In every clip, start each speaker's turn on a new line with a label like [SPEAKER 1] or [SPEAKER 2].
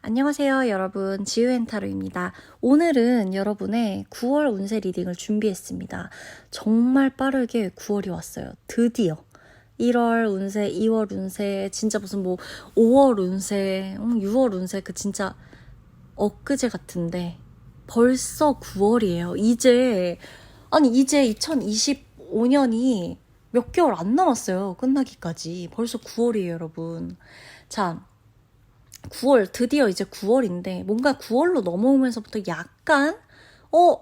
[SPEAKER 1] 안녕하세요 여러분, 지우엔타로입니다. 오늘은 여러분의 9월 운세 리딩을 준비했습니다. 정말 빠르게 9월이 왔어요. 드디어 1월 운세, 2월 운세, 진짜 무슨 5월 운세, 6월 운세, 그 진짜 엊그제 같은데 벌써 9월이에요. 이제 2025년이 몇 개월 안 남았어요. 끝나기까지. 벌써 9월이에요 여러분. 자, 9월, 드디어 이제 9월인데, 뭔가 9월로 넘어오면서부터 약간,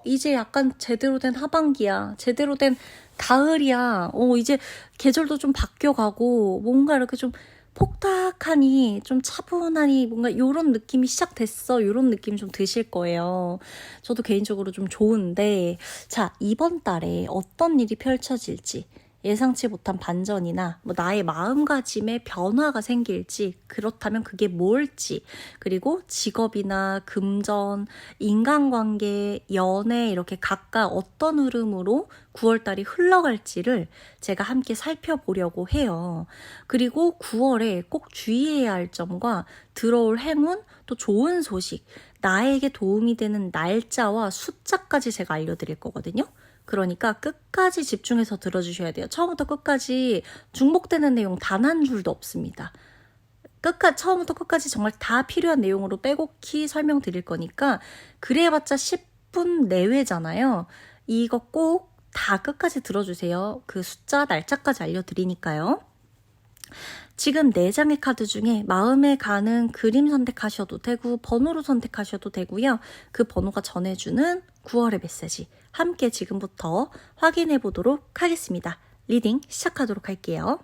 [SPEAKER 1] 이제 약간 제대로 된 하반기야. 제대로 된 가을이야. 이제 계절도 좀 바뀌어가고, 뭔가 이렇게 좀 폭닥하니, 좀 차분하니, 뭔가 요런 느낌이 시작됐어. 요런 느낌이 좀 드실 거예요. 저도 개인적으로 좀 좋은데, 자, 이번 달에 어떤 일이 펼쳐질지, 예상치 못한 반전이나 나의 마음가짐의 변화가 생길지, 그렇다면 그게 뭘지, 그리고 직업이나 금전, 인간관계, 연애 이렇게 각각 어떤 흐름으로 9월달이 흘러갈지를 제가 함께 살펴보려고 해요. 그리고 9월에 꼭 주의해야 할 점과 들어올 행운, 또 좋은 소식, 나에게 도움이 되는 날짜와 숫자까지 제가 알려드릴 거거든요. 그러니까 끝까지 집중해서 들어주셔야 돼요. 처음부터 끝까지 중복되는 내용 단 한 줄도 없습니다. 처음부터 끝까지 정말 다 필요한 내용으로 빼곡히 설명드릴 거니까, 그래봤자 10분 내외잖아요. 이거 꼭 다 끝까지 들어주세요. 그 숫자, 날짜까지 알려드리니까요. 지금 4장의 카드 중에 마음에 가는 그림 선택하셔도 되고 번호로 선택하셔도 되고요. 그 번호가 전해주는 9월의 메시지 함께 지금부터 확인해 보도록 하겠습니다. 리딩 시작하도록 할게요.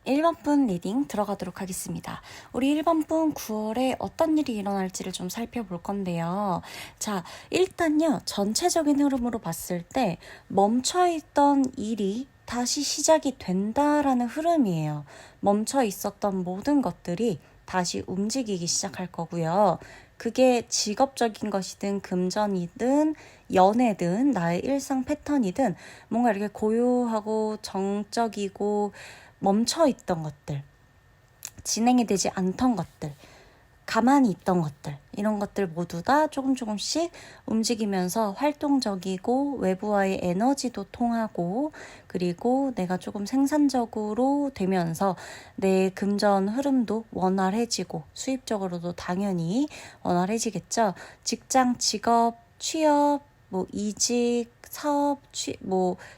[SPEAKER 1] (1번) 분 리딩 들어가도록 하겠습니다. 우리 1번 분 9월에 어떤 일이 일어날지를 좀 살펴볼 건데요. 자, 일단요, 전체적인 흐름으로 봤을 때 멈춰있던 일이 다시 시작이 된다라는 흐름이에요. 멈춰 있었던 모든 것들이 다시 움직이기 시작할 거고요. 그게 직업적인 것이든 금전이든 연애든 나의 일상 패턴이든 뭔가 이렇게 고요하고 정적이고 멈춰있던 것들, 진행이 되지 않던 것들, 가만히 있던 것들, 이런 것들 모두 다 조금씩 움직이면서 활동적이고 외부와의 에너지도 통하고, 그리고 내가 조금 생산적으로 되면서 내 금전 흐름도 원활해지고 수입적으로도 당연히 원활해지겠죠. 직장, 직업, 취업, 이직, 사업,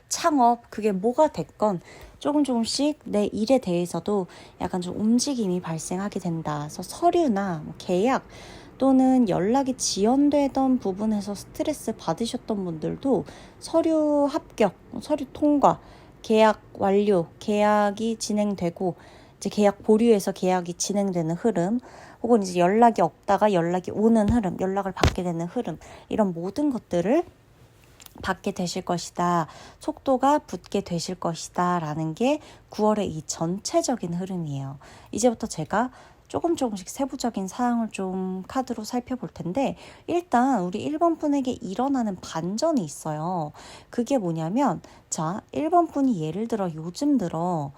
[SPEAKER 1] 창업, 그게 뭐가 됐건 조금씩 내 일에 대해서도 약간 좀 움직임이 발생하게 된다. 그래서 서류나 계약, 또는 연락이 지연되던 부분에서 스트레스 받으셨던 분들도 서류 합격, 서류 통과, 계약 완료, 계약이 진행되고 이제 계약 보류해서 계약이 진행되는 흐름, 혹은 이제 연락이 없다가 연락이 오는 흐름, 연락을 받게 되는 흐름, 이런 모든 것들을 받게 되실 것이다. 속도가 붙게 되실 것이다. 라는 게 9월의 이 전체적인 흐름이에요. 이제부터 제가 조금씩 세부적인 사항을 좀 카드로 살펴볼 텐데, 일단 우리 1번 분에게 일어나는 반전이 있어요. 그게 뭐냐면, 자, 1번 분이 예를 들어 요즘 들어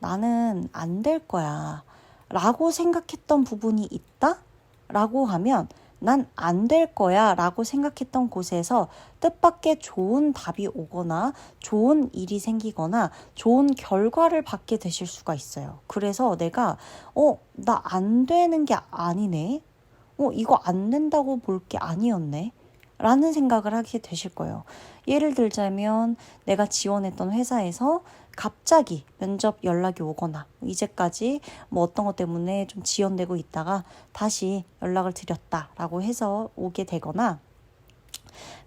[SPEAKER 1] 나는 안 될 거야 라고 생각했던 부분이 있다? 라고 하면, 난 안 될 거야 라고 생각했던 곳에서 뜻밖의 좋은 답이 오거나 좋은 일이 생기거나 좋은 결과를 받게 되실 수가 있어요. 그래서 내가 나 안 되는 게 아니네, 이거 안 된다고 볼 게 아니었네 라는 생각을 하게 되실 거예요. 예를 들자면 내가 지원했던 회사에서 갑자기 면접 연락이 오거나, 이제까지 뭐 어떤 것 때문에 좀 지연되고 있다가 다시 연락을 드렸다라고 해서 오게 되거나,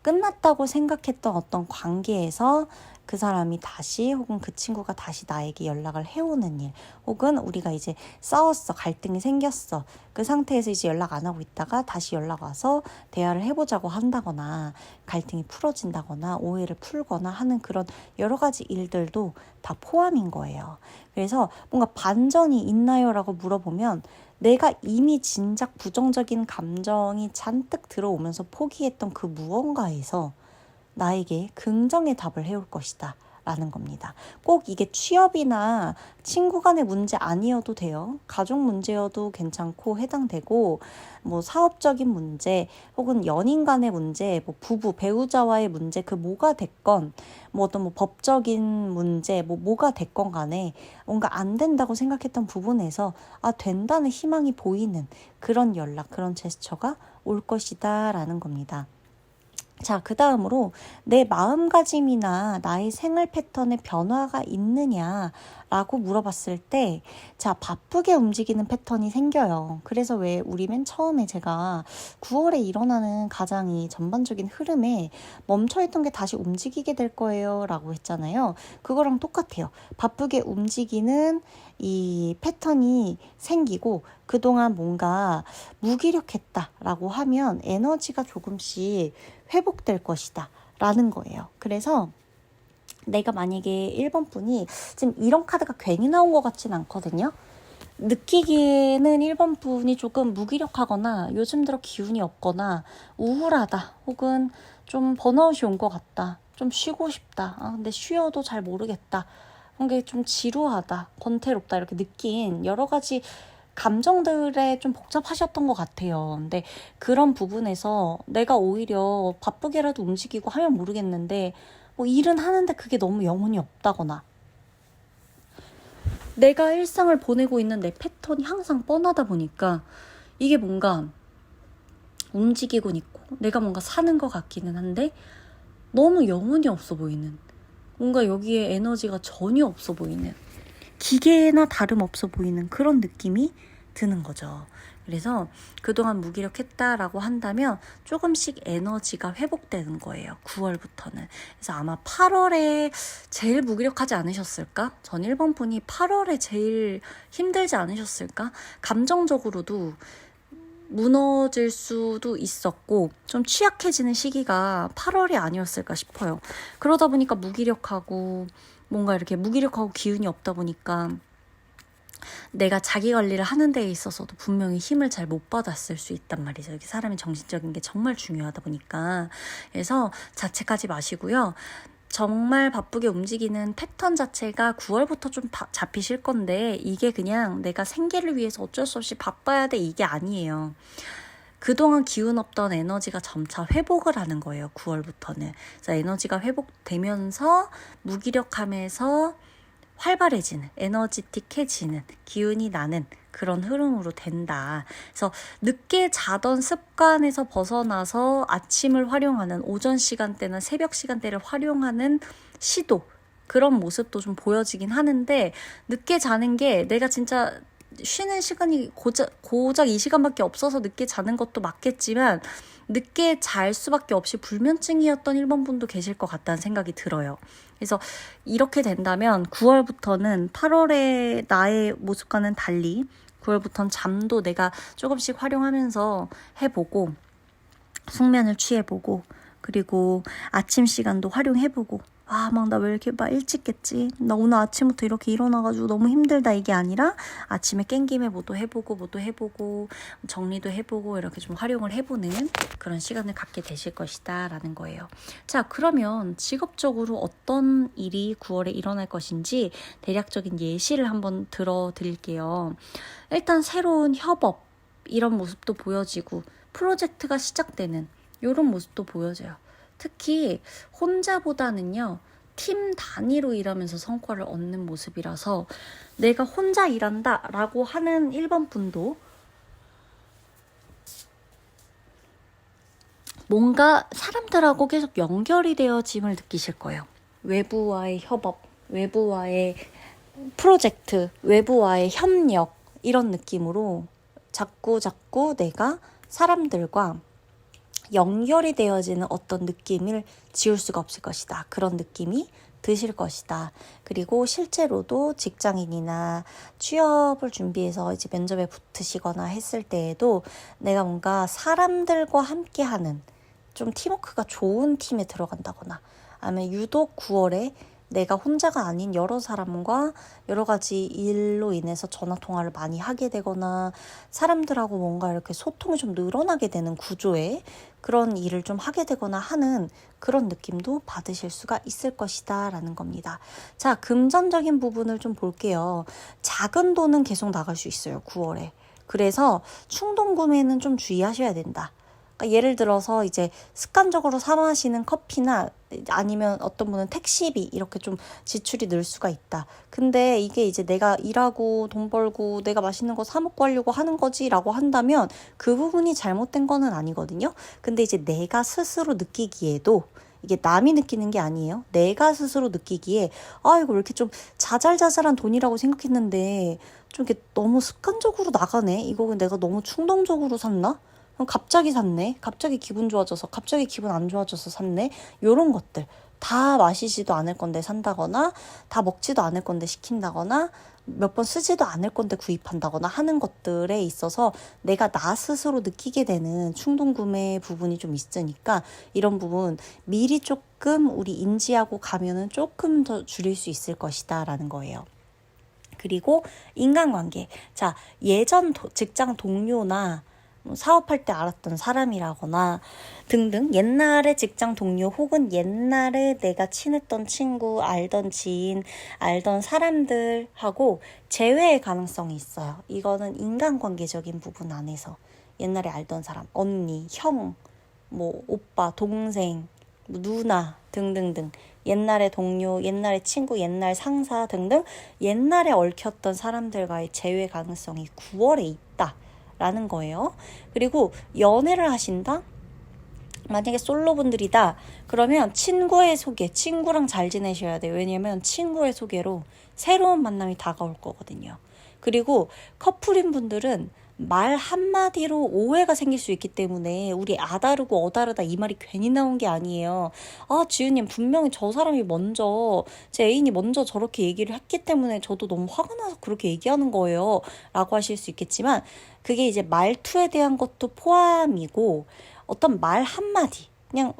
[SPEAKER 1] 끝났다고 생각했던 어떤 관계에서 그 사람이 다시, 혹은 그 친구가 다시 나에게 연락을 해오는 일, 혹은 우리가 이제 싸웠어, 갈등이 생겼어, 그 상태에서 이제 연락 안 하고 있다가 다시 연락 와서 대화를 해보자고 한다거나, 갈등이 풀어진다거나 오해를 풀거나 하는 그런 여러 가지 일들도 다 포함인 거예요. 그래서 뭔가 반전이 있나요? 라고 물어보면, 내가 이미 진작 부정적인 감정이 잔뜩 들어오면서 포기했던 그 무언가에서 나에게 긍정의 답을 해올 것이다 라는 겁니다. 꼭 이게 취업이나 친구 간의 문제 아니어도 돼요. 가족 문제여도 괜찮고 해당되고, 뭐 사업적인 문제, 혹은 연인 간의 문제, 뭐 부부, 배우자와의 문제, 그 뭐가 됐건, 뭐 어떤 뭐 법적인 문제, 뭐가 됐건 간에 뭔가 안 된다고 생각했던 부분에서 된다는 희망이 보이는 그런 연락, 그런 제스처가 올 것이다 라는 겁니다. 자, 그 다음으로 내 마음가짐이나 나의 생활 패턴에 변화가 있느냐라고 물어봤을 때, 자, 바쁘게 움직이는 패턴이 생겨요. 그래서 왜 우리 맨 처음에 제가 9월에 일어나는 가장 이 전반적인 흐름에 멈춰있던 게 다시 움직이게 될 거예요 라고 했잖아요. 그거랑 똑같아요. 바쁘게 움직이는 이 패턴이 생기고, 그동안 뭔가 무기력했다라고 하면 에너지가 조금씩 회복될 것이다 라는 거예요. 그래서 내가 만약에 1번 분이 지금 이런 카드가 괜히 나온 것 같진 않거든요. 느끼기에는 1번 분이 조금 무기력하거나 요즘 들어 기운이 없거나 우울하다, 혹은 좀 번아웃이 온 것 같다, 좀 쉬고 싶다, 근데 쉬어도 잘 모르겠다, 이게 좀 지루하다, 권태롭다, 이렇게 느낀 여러 가지 감정들에 좀 복잡하셨던 것 같아요. 근데 그런 부분에서 내가 오히려 바쁘게라도 움직이고 하면 모르겠는데, 뭐 일은 하는데 그게 너무 영혼이 없다거나, 내가 일상을 보내고 있는 내 패턴이 항상 뻔하다 보니까 이게 뭔가 움직이곤 있고 내가 뭔가 사는 것 같기는 한데 너무 영혼이 없어 보이는, 뭔가 여기에 에너지가 전혀 없어 보이는, 기계나 다름없어 보이는 그런 느낌이 드는 거죠. 그래서 그동안 무기력했다라고 한다면 조금씩 에너지가 회복되는 거예요. 9월부터는. 그래서 아마 8월에 제일 무기력하지 않으셨을까? 전 1번 분이 8월에 제일 힘들지 않으셨을까? 감정적으로도 무너질 수도 있었고 좀 취약해지는 시기가 8월이 아니었을까 싶어요. 그러다 보니까 무기력하고, 뭔가 이렇게 무기력하고 기운이 없다 보니까 내가 자기 관리를 하는 데에 있어서도 분명히 힘을 잘 못 받았을 수 있단 말이죠. 이게 사람의 정신적인 게 정말 중요하다 보니까. 그래서 자책하지 마시고요. 정말 바쁘게 움직이는 패턴 자체가 9월부터 좀 잡히실 건데, 이게 그냥 내가 생계를 위해서 어쩔 수 없이 바빠야 돼 이게 아니에요. 그동안 기운 없던 에너지가 점차 회복을 하는 거예요. 9월부터는. 그래서 에너지가 회복되면서 무기력함에서 활발해지는, 에너지틱해지는, 기운이 나는 그런 흐름으로 된다. 그래서 늦게 자던 습관에서 벗어나서 아침을 활용하는, 오전 시간대나 새벽 시간대를 활용하는 시도, 그런 모습도 좀 보여지긴 하는데, 늦게 자는 게 내가 진짜 쉬는 시간이 고작 이 시간밖에 없어서 늦게 자는 것도 맞겠지만 늦게 잘 수밖에 없이 불면증이었던 1번 분도 계실 것 같다는 생각이 들어요. 그래서 이렇게 된다면 9월부터는 8월의 나의 모습과는 달리 9월부터는 잠도 내가 조금씩 활용하면서 해보고 숙면을 취해보고 그리고 아침 시간도 활용해보고 막 나 왜 이렇게 막 일찍 깼지? 나 오늘 아침부터 이렇게 일어나가지고 너무 힘들다 이게 아니라 아침에 깬 김에 뭐도 해보고 정리도 해보고 이렇게 좀 활용을 해보는 그런 시간을 갖게 되실 것이다 라는 거예요. 자, 그러면 직업적으로 어떤 일이 9월에 일어날 것인지 대략적인 예시를 한번 들어드릴게요. 일단 새로운 협업 이런 모습도 보여지고 프로젝트가 시작되는 이런 모습도 보여져요. 특히 혼자보다는요, 팀 단위로 일하면서 성과를 얻는 모습이라서 내가 혼자 일한다 라고 하는 1번 분도 뭔가 사람들하고 계속 연결이 되어짐을 느끼실 거예요. 외부와의 협업, 외부와의 프로젝트, 외부와의 협력 이런 느낌으로 자꾸 내가 사람들과 연결이 되어지는 어떤 느낌을 지울 수가 없을 것이다. 그런 느낌이 드실 것이다. 그리고 실제로도 직장인이나 취업을 준비해서 이제 면접에 붙으시거나 했을 때에도 내가 뭔가 사람들과 함께하는 좀 팀워크가 좋은 팀에 들어간다거나 아니면 유독 9월에 내가 혼자가 아닌 여러 사람과 여러 가지 일로 인해서 전화 통화를 많이 하게 되거나 사람들하고 뭔가 이렇게 소통이 좀 늘어나게 되는 구조의 그런 일을 좀 하게 되거나 하는 그런 느낌도 받으실 수가 있을 것이다 라는 겁니다. 자, 금전적인 부분을 좀 볼게요. 작은 돈은 계속 나갈 수 있어요, 9월에. 그래서 충동 구매는 좀 주의하셔야 된다. 그러니까 예를 들어서 이제 습관적으로 사 마시는 커피나 아니면 어떤 분은 택시비 이렇게 좀 지출이 늘 수가 있다. 근데 이게 이제 내가 일하고 돈 벌고 내가 맛있는 거 사 먹고 하려고 하는 거지라고 한다면 그 부분이 잘못된 거는 아니거든요. 근데 이제 내가 스스로 느끼기에도 이게 남이 느끼는 게 아니에요. 내가 스스로 느끼기에 이거 왜 이렇게 좀 자잘자잘한 돈이라고 생각했는데 좀 이렇게 너무 습관적으로 나가네. 이거 내가 너무 충동적으로 샀나? 갑자기 샀네. 갑자기 기분 좋아져서 갑자기 기분 안 좋아져서 샀네. 요런 것들 다 마시지도 않을 건데 산다거나 다 먹지도 않을 건데 시킨다거나 몇 번 쓰지도 않을 건데 구입한다거나 하는 것들에 있어서 내가 나 스스로 느끼게 되는 충동 구매 부분이 좀 있으니까 이런 부분 미리 조금 우리 인지하고 가면은 조금 더 줄일 수 있을 것이다 라는 거예요. 그리고 인간관계. 자, 예전 직장 동료나 사업할 때 알았던 사람이라거나 등등 옛날의 직장 동료 혹은 옛날에 내가 친했던 친구, 알던 지인, 알던 사람들하고 재회의 가능성이 있어요. 이거는 인간관계적인 부분 안에서 옛날에 알던 사람, 언니, 형, 오빠, 동생, 누나 등등등 옛날의 동료, 옛날의 친구, 옛날 상사 등등 옛날에 얽혔던 사람들과의 재회 가능성이 9월에 있다. 라는 거예요. 그리고 연애를 하신다? 만약에 솔로분들이다. 그러면 친구의 소개, 친구랑 잘 지내셔야 돼요. 왜냐면 친구의 소개로 새로운 만남이 다가올 거거든요. 그리고 커플인 분들은 말 한마디로 오해가 생길 수 있기 때문에 우리 아다르고 어다르다 이 말이 괜히 나온 게 아니에요. 지은님 분명히 저 사람이 먼저 제 애인이 먼저 저렇게 얘기를 했기 때문에 저도 너무 화가 나서 그렇게 얘기하는 거예요 라고 하실 수 있겠지만 그게 이제 말투에 대한 것도 포함이고 어떤 말 한마디 그냥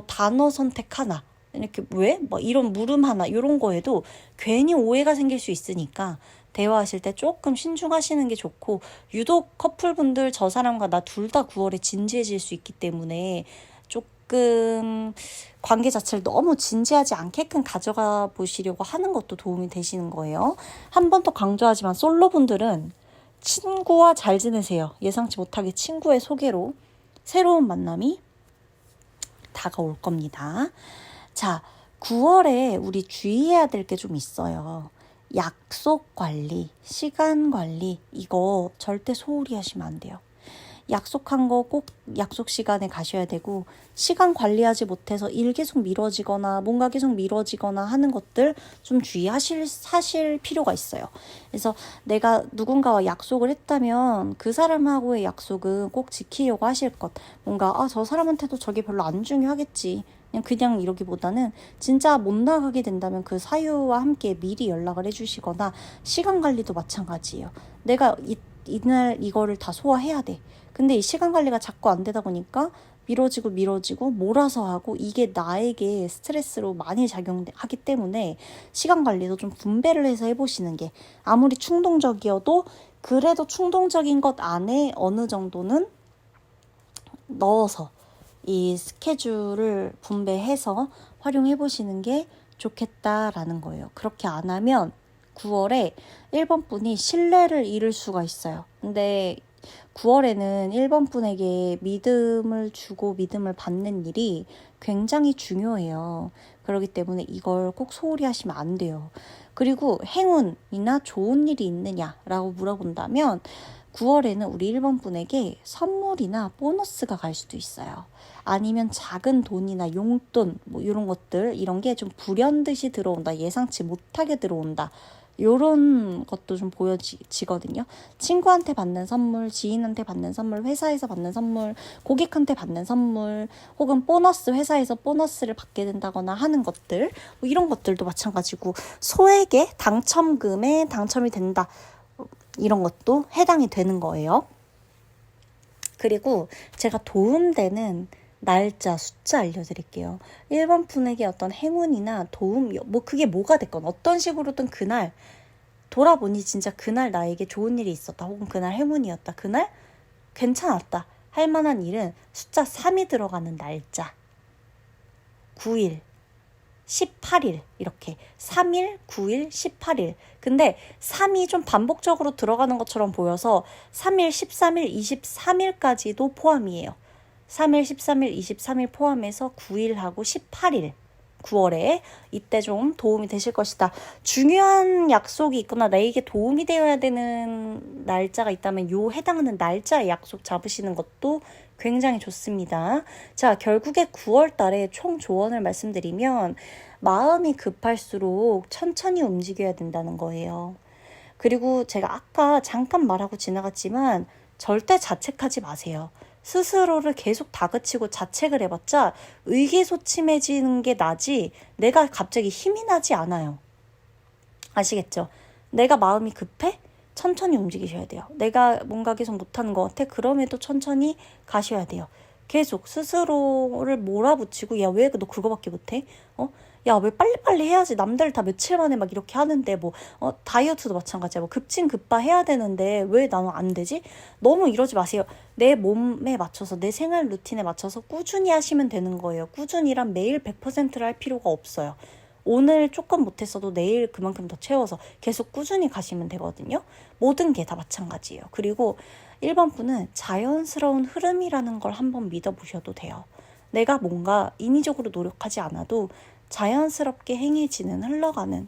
[SPEAKER 1] 단어 선택 하나 이렇게 왜? 이런 물음 하나 이런 거에도 괜히 오해가 생길 수 있으니까 대화하실 때 조금 신중하시는 게 좋고 유독 커플분들 저 사람과 나 둘 다 9월에 진지해질 수 있기 때문에 조금 관계 자체를 너무 진지하지 않게끔 가져가 보시려고 하는 것도 도움이 되시는 거예요. 한 번 더 강조하지만 솔로분들은 친구와 잘 지내세요. 예상치 못하게 친구의 소개로 새로운 만남이 다가올 겁니다. 자, 9월에 우리 주의해야 될 게 좀 있어요. 약속 관리, 시간 관리 이거 절대 소홀히 하시면 안 돼요. 약속한 거 꼭 약속 시간에 가셔야 되고, 시간 관리하지 못해서 일 계속 미뤄지거나 뭔가 계속 미뤄지거나 하는 것들 좀 사실 필요가 있어요. 그래서 내가 누군가와 약속을 했다면 그 사람하고의 약속은 꼭 지키려고 하실 것. 뭔가 저 사람한테도 저게 별로 안 중요하겠지, 그냥 이러기보다는 진짜 못 나가게 된다면 그 사유와 함께 미리 연락을 해주시거나, 시간 관리도 마찬가지예요. 내가 이날 이거를 다 소화해야 돼. 근데 이 시간 관리가 자꾸 안 되다 보니까 미뤄지고 몰아서 하고, 이게 나에게 스트레스로 많이 작용하기 때문에 시간 관리도 좀 분배를 해서 해보시는 게, 아무리 충동적이어도 그래도 충동적인 것 안에 어느 정도는 넣어서 이 스케줄을 분배해서 활용해 보시는 게 좋겠다라는 거예요. 그렇게 안 하면 9월에 1번 분이 신뢰를 잃을 수가 있어요. 근데 9월에는 1번 분에게 믿음을 주고 믿음을 받는 일이 굉장히 중요해요. 그렇기 때문에 이걸 꼭 소홀히 하시면 안 돼요. 그리고 행운이나 좋은 일이 있느냐라고 물어본다면, 9월에는 우리 1번 분에게 선물이나 보너스가 갈 수도 있어요. 아니면 작은 돈이나 용돈, 이런 것들, 이런 게 좀 불현듯이 들어온다, 예상치 못하게 들어온다, 요런 것도 좀 보여지거든요. 친구한테 받는 선물, 지인한테 받는 선물, 회사에서 받는 선물, 고객한테 받는 선물, 혹은 보너스, 회사에서 보너스를 받게 된다거나 하는 것들, 이런 것들도 마찬가지고, 소액의 당첨금에 당첨이 된다, 이런 것도 해당이 되는 거예요. 그리고 제가 도움되는 날짜, 숫자 알려드릴게요. 1번 분에게 어떤 행운이나 도움, 그게 뭐가 됐건 어떤 식으로든 그날 돌아보니 진짜 그날 나에게 좋은 일이 있었다, 혹은 그날 행운이었다, 그날 괜찮았다 할 만한 일은 숫자 3이 들어가는 날짜. 9일, 18일, 이렇게 3일, 9일, 18일. 근데 3이 좀 반복적으로 들어가는 것처럼 보여서 3일, 13일, 23일까지도 포함이에요. 3일, 13일, 23일 포함해서 9일하고 18일, 9월에 이때 좀 도움이 되실 것이다. 중요한 약속이 있거나 나에게 도움이 되어야 되는 날짜가 있다면 요 해당하는 날짜에 약속 잡으시는 것도 굉장히 좋습니다. 자, 결국에 9월 달에 총 조언을 말씀드리면, 마음이 급할수록 천천히 움직여야 된다는 거예요. 그리고 제가 아까 잠깐 말하고 지나갔지만 절대 자책하지 마세요. 스스로를 계속 다그치고 자책을 해봤자 의기소침해지는 게 나지 내가 갑자기 힘이 나지 않아요. 아시겠죠? 내가 마음이 급해? 천천히 움직이셔야 돼요. 내가 뭔가 계속 못하는 것 같아? 그럼에도 천천히 가셔야 돼요. 계속 스스로를 몰아붙이고, 야, 왜 너 그거밖에 못해? 야, 왜 빨리빨리 해야지. 남들 다 며칠 만에 막 이렇게 하는데, 다이어트도 마찬가지야. 급진급파 해야 되는데 왜 나는 안 되지? 너무 이러지 마세요. 내 몸에 맞춰서, 내 생활 루틴에 맞춰서 꾸준히 하시면 되는 거예요. 꾸준히란 매일 100%를 할 필요가 없어요. 오늘 조금 못했어도 내일 그만큼 더 채워서 계속 꾸준히 가시면 되거든요. 모든 게 다 마찬가지예요. 그리고 1번 분은 자연스러운 흐름이라는 걸 한번 믿어보셔도 돼요. 내가 뭔가 인위적으로 노력하지 않아도 자연스럽게 행해지는, 흘러가는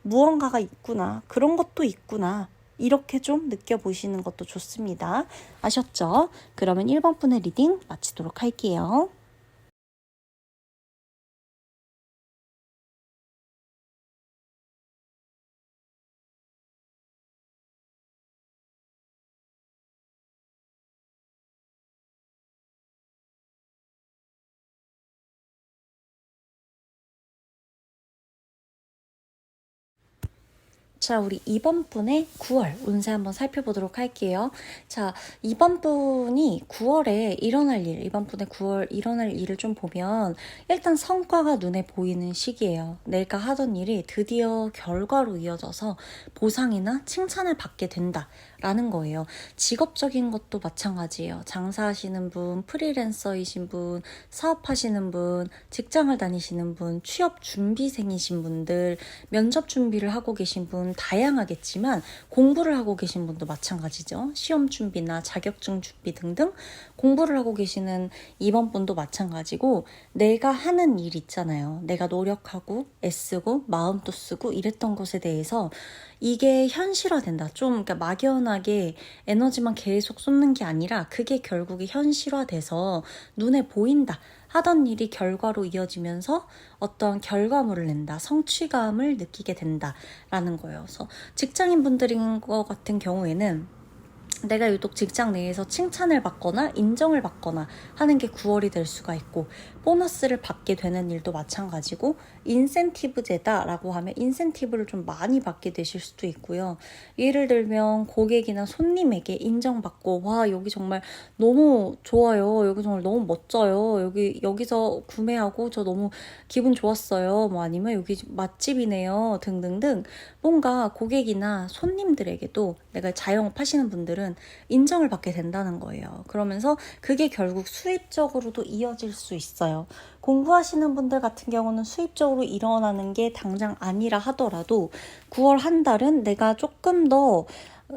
[SPEAKER 1] 무언가가 있구나, 그런 것도 있구나, 이렇게 좀 느껴보시는 것도 좋습니다. 아셨죠? 그러면 1번 분의 리딩 마치도록 할게요. 자, 우리 2번 분의 9월 운세 한번 살펴보도록 할게요. 자, 2번 분이 9월에 일어날 일, 2번 분의 9월 일어날 일을 좀 보면 일단 성과가 눈에 보이는 시기예요. 내가 하던 일이 드디어 결과로 이어져서 보상이나 칭찬을 받게 된다라는 거예요. 직업적인 것도 마찬가지예요. 장사하시는 분, 프리랜서이신 분, 사업하시는 분, 직장을 다니시는 분, 취업 준비생이신 분들, 면접 준비를 하고 계신 분, 다양하겠지만 공부를 하고 계신 분도 마찬가지죠. 시험 준비나 자격증 준비 등등 공부를 하고 계시는 이번 분도 마찬가지고 내가 하는 일 있잖아요. 내가 노력하고 애쓰고 마음도 쓰고 이랬던 것에 대해서 이게 현실화된다. 좀 그러니까 막연하게 에너지만 계속 쏟는 게 아니라 그게 결국에 현실화돼서 눈에 보인다. 하던 일이 결과로 이어지면서 어떤 결과물을 낸다. 성취감을 느끼게 된다라는 거예요. 그래서 직장인분들인 것 같은 경우에는 내가 유독 직장 내에서 칭찬을 받거나 인정을 받거나 하는 게 9월이 될 수가 있고 보너스를 받게 되는 일도 마찬가지고 인센티브제다라고 하면 인센티브를 좀 많이 받게 되실 수도 있고요. 예를 들면 고객이나 손님에게 인정받고 와 여기 정말 너무 좋아요. 여기 정말 너무 멋져요. 여기서 구매하고 저 너무 기분 좋았어요. 뭐 아니면 여기 맛집이네요. 등등등 뭔가 고객이나 손님들에게도 내가 자영업하시는 분들은 인정을 받게 된다는 거예요. 그러면서 그게 결국 수입적으로도 이어질 수 있어요. 공부하시는 분들 같은 경우는 수입적으로 일어나는 게 당장 아니라 하더라도 9월 한 달은 내가 조금 더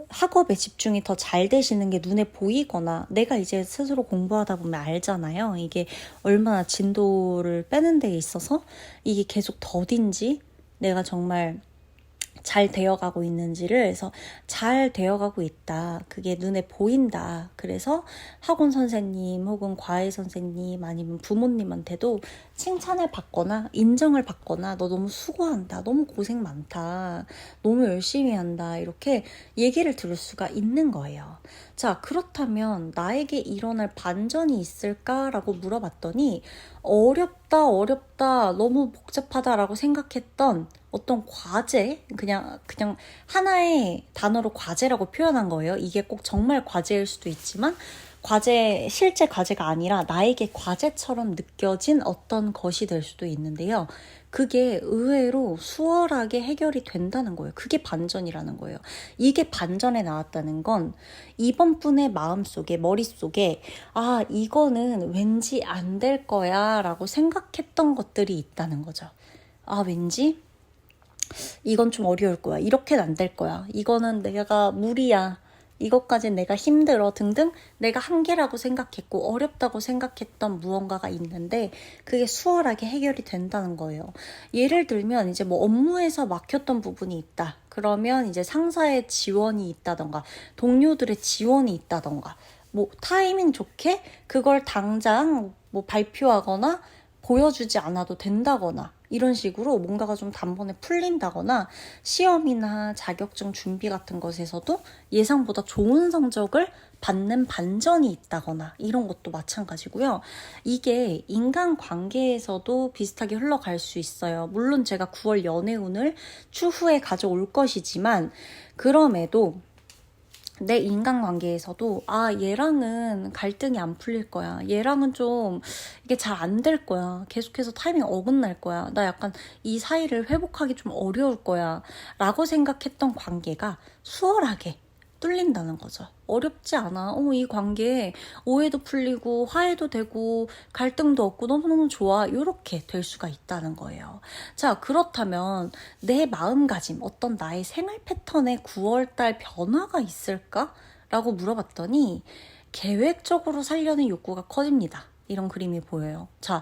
[SPEAKER 1] 학업에 집중이 더 잘 되시는 게 눈에 보이거나 내가 이제 스스로 공부하다 보면 알잖아요. 이게 얼마나 진도를 빼는 데 있어서 이게 계속 더딘지 내가 정말 잘 되어가고 있는지를 해서 잘 되어가고 있다. 그게 눈에 보인다. 그래서 학원 선생님 혹은 과외 선생님 아니면 부모님한테도 칭찬을 받거나 인정을 받거나 너 너무 수고한다. 너무 고생 많다. 너무 열심히 한다. 이렇게 얘기를 들을 수가 있는 거예요. 자, 그렇다면 나에게 일어날 반전이 있을까라고 물어봤더니 어렵다, 너무 복잡하다라고 생각했던 어떤 과제, 그냥 하나의 단어로 과제라고 표현한 거예요. 이게 꼭 정말 과제일 수도 있지만 실제 과제가 아니라 나에게 과제처럼 느껴진 어떤 것이 될 수도 있는데요. 그게 의외로 수월하게 해결이 된다는 거예요. 그게 반전이라는 거예요. 이게 반전에 나왔다는 건 이번 분의 마음속에, 머릿속에 이거는 왠지 안 될 거야 라고 생각했던 것들이 있다는 거죠. 왠지 이건 좀 어려울 거야. 이렇게는 안 될 거야. 이거는 내가 무리야. 이것까진 내가 힘들어 등등 내가 한계라고 생각했고 어렵다고 생각했던 무언가가 있는데 그게 수월하게 해결이 된다는 거예요. 예를 들면 이제 뭐 업무에서 막혔던 부분이 있다. 그러면 이제 상사의 지원이 있다던가 동료들의 지원이 있다던가 뭐 타이밍 좋게 그걸 당장 뭐 발표하거나 보여주지 않아도 된다거나 이런 식으로 뭔가가 좀 단번에 풀린다거나 시험이나 자격증 준비 같은 것에서도 예상보다 좋은 성적을 받는 반전이 있다거나 이런 것도 마찬가지고요. 이게 인간관계에서도 비슷하게 흘러갈 수 있어요. 물론 제가 9월 연애운을 추후에 가져올 것이지만 그럼에도 내 인간관계에서도 얘랑은 갈등이 안 풀릴 거야. 얘랑은 좀 이게 잘 안 될 거야. 계속해서 타이밍 어긋날 거야. 나 약간 이 사이를 회복하기 좀 어려울 거야. 라고 생각했던 관계가 수월하게 뚫린다는 거죠. 어렵지 않아. 이 관계에 오해도 풀리고 화해도 되고 갈등도 없고 너무너무 좋아. 이렇게 될 수가 있다는 거예요. 자, 그렇다면 내 마음가짐, 어떤 나의 생활 패턴에 9월달 변화가 있을까? 라고 물어봤더니 계획적으로 살려는 욕구가 커집니다. 이런 그림이 보여요. 자,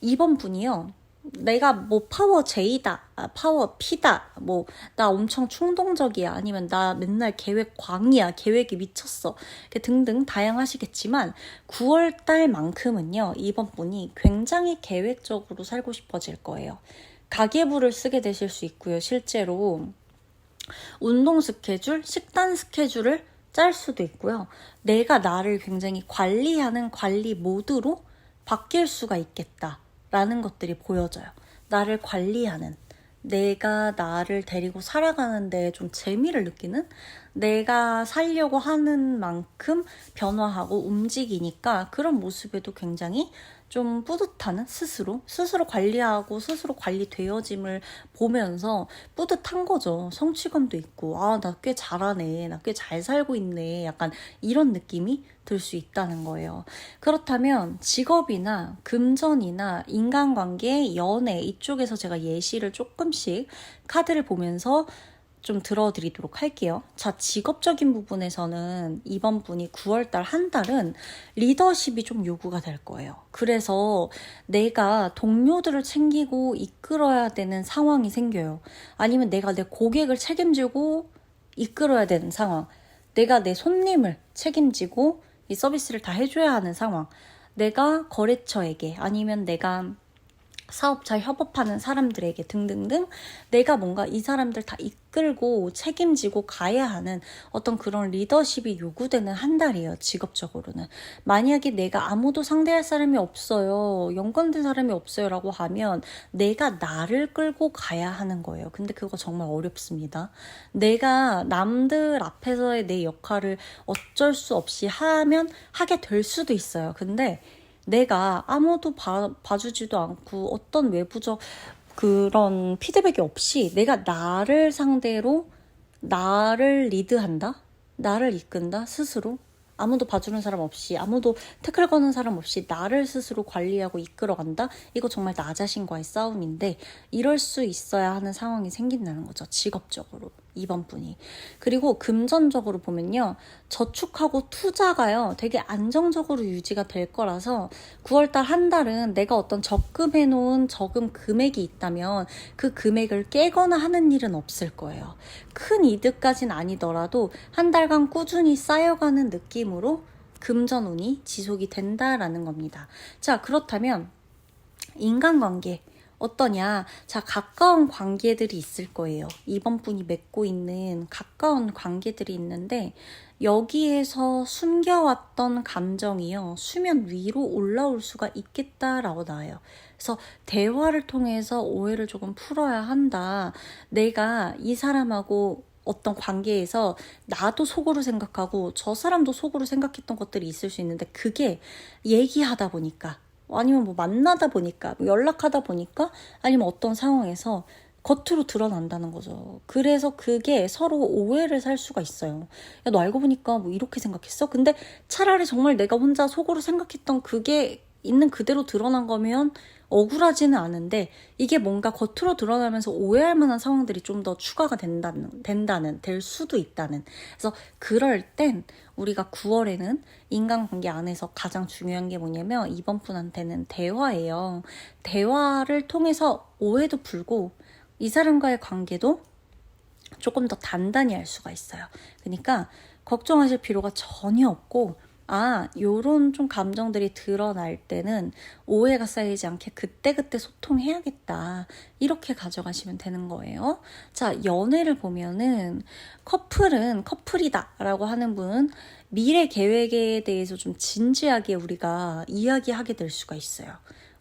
[SPEAKER 1] 이번 분이요. 내가 뭐 파워 J다, 파워 P다, 뭐 나 엄청 충동적이야, 아니면 나 맨날 계획 광이야, 계획이 미쳤어 등등 다양하시겠지만 9월달만큼은요 이번 분이 굉장히 계획적으로 살고 싶어질 거예요. 가계부를 쓰게 되실 수 있고요. 실제로 운동 스케줄, 식단 스케줄을 짤 수도 있고요. 내가 나를 굉장히 관리하는 관리 모드로 바뀔 수가 있겠다 라는 것들이 보여져요. 나를 관리하는, 내가 나를 데리고 살아가는 데 좀 재미를 느끼는, 내가 살려고 하는 만큼 변화하고 움직이니까 그런 모습에도 굉장히 좀 뿌듯하는, 스스로 관리하고 스스로 관리되어짐을 보면서 뿌듯한 거죠. 성취감도 있고 나 꽤 잘하네, 나 꽤 잘 살고 있네, 약간 이런 느낌이 들 수 있다는 거예요. 그렇다면 직업이나 금전이나 인간관계, 연애 이쪽에서 제가 예시를 조금씩 카드를 보면서 좀 들어드리도록 할게요. 자, 직업적인 부분에서는 이번 분이 9월달 한 달은 리더십이 좀 요구가 될 거예요. 그래서 내가 동료들을 챙기고 이끌어야 되는 상황이 생겨요. 아니면 내가 내 고객을 책임지고 이끌어야 되는 상황. 내가 내 손님을 책임지고 이 서비스를 다 해줘야 하는 상황. 내가 거래처에게 아니면 내가 사업자 협업하는 사람들에게 등등등 내가 뭔가 이 사람들 다 이끌고 책임지고 가야 하는 어떤 그런 리더십이 요구되는 한 달이에요. 직업적으로는. 만약에 내가 아무도 상대할 사람이 없어요. 연관된 사람이 없어요 라고 하면 내가 나를 끌고 가야 하는 거예요. 근데 그거 정말 어렵습니다. 내가 남들 앞에서의 내 역할을 어쩔 수 없이 하게 될 수도 있어요. 근데 내가 아무도 봐주지도 않고 어떤 외부적 그런 피드백이 없이 내가 나를 상대로 나를 리드한다? 나를 이끈다? 스스로? 아무도 봐주는 사람 없이 아무도 태클 거는 사람 없이 나를 스스로 관리하고 이끌어간다? 이거 정말 나 자신과의 싸움인데 이럴 수 있어야 하는 상황이 생긴다는 거죠. 직업적으로. 이번 분이. 그리고 금전적으로 보면요. 저축하고 투자가요. 되게 안정적으로 유지가 될 거라서 9월달 한 달은 내가 어떤 적금해놓은 저금 금액이 있다면 그 금액을 깨거나 하는 일은 없을 거예요. 큰 이득까진 아니더라도 한 달간 꾸준히 쌓여가는 느낌으로 금전운이 지속이 된다라는 겁니다. 자, 그렇다면 인간관계 어떠냐? 자, 가까운 관계들이 있을 거예요. 이번 분이 맺고 있는 가까운 관계들이 있는데 여기에서 숨겨왔던 감정이요. 수면 위로 올라올 수가 있겠다라고 나와요. 그래서 대화를 통해서 오해를 조금 풀어야 한다. 내가 이 사람하고 어떤 관계에서 나도 속으로 생각하고 저 사람도 속으로 생각했던 것들이 있을 수 있는데 그게 얘기하다 보니까 아니면 뭐 만나다 보니까 뭐 연락하다 보니까 아니면 어떤 상황에서 겉으로 드러난다는 거죠. 그래서 그게 서로 오해를 살 수가 있어요. 야, 너 알고 보니까 뭐 이렇게 생각했어? 근데 차라리 정말 내가 혼자 속으로 생각했던 그게 있는 그대로 드러난 거면 억울하지는 않은데 이게 뭔가 겉으로 드러나면서 오해할 만한 상황들이 좀 더 추가가 될 수도 있다는. 그래서 그럴 땐 우리가 9월에는 인간관계 안에서 가장 중요한 게 뭐냐면 이번 분한테는 대화예요. 대화를 통해서 오해도 풀고 이 사람과의 관계도 조금 더 단단히 할 수가 있어요. 그러니까 걱정하실 필요가 전혀 없고 요런 좀 감정들이 드러날 때는 오해가 쌓이지 않게 그때그때 소통해야겠다. 이렇게 가져가시면 되는 거예요. 자, 연애를 보면은 커플은 커플이다 라고 하는 분은 미래 계획에 대해서 좀 진지하게 우리가 이야기하게 될 수가 있어요.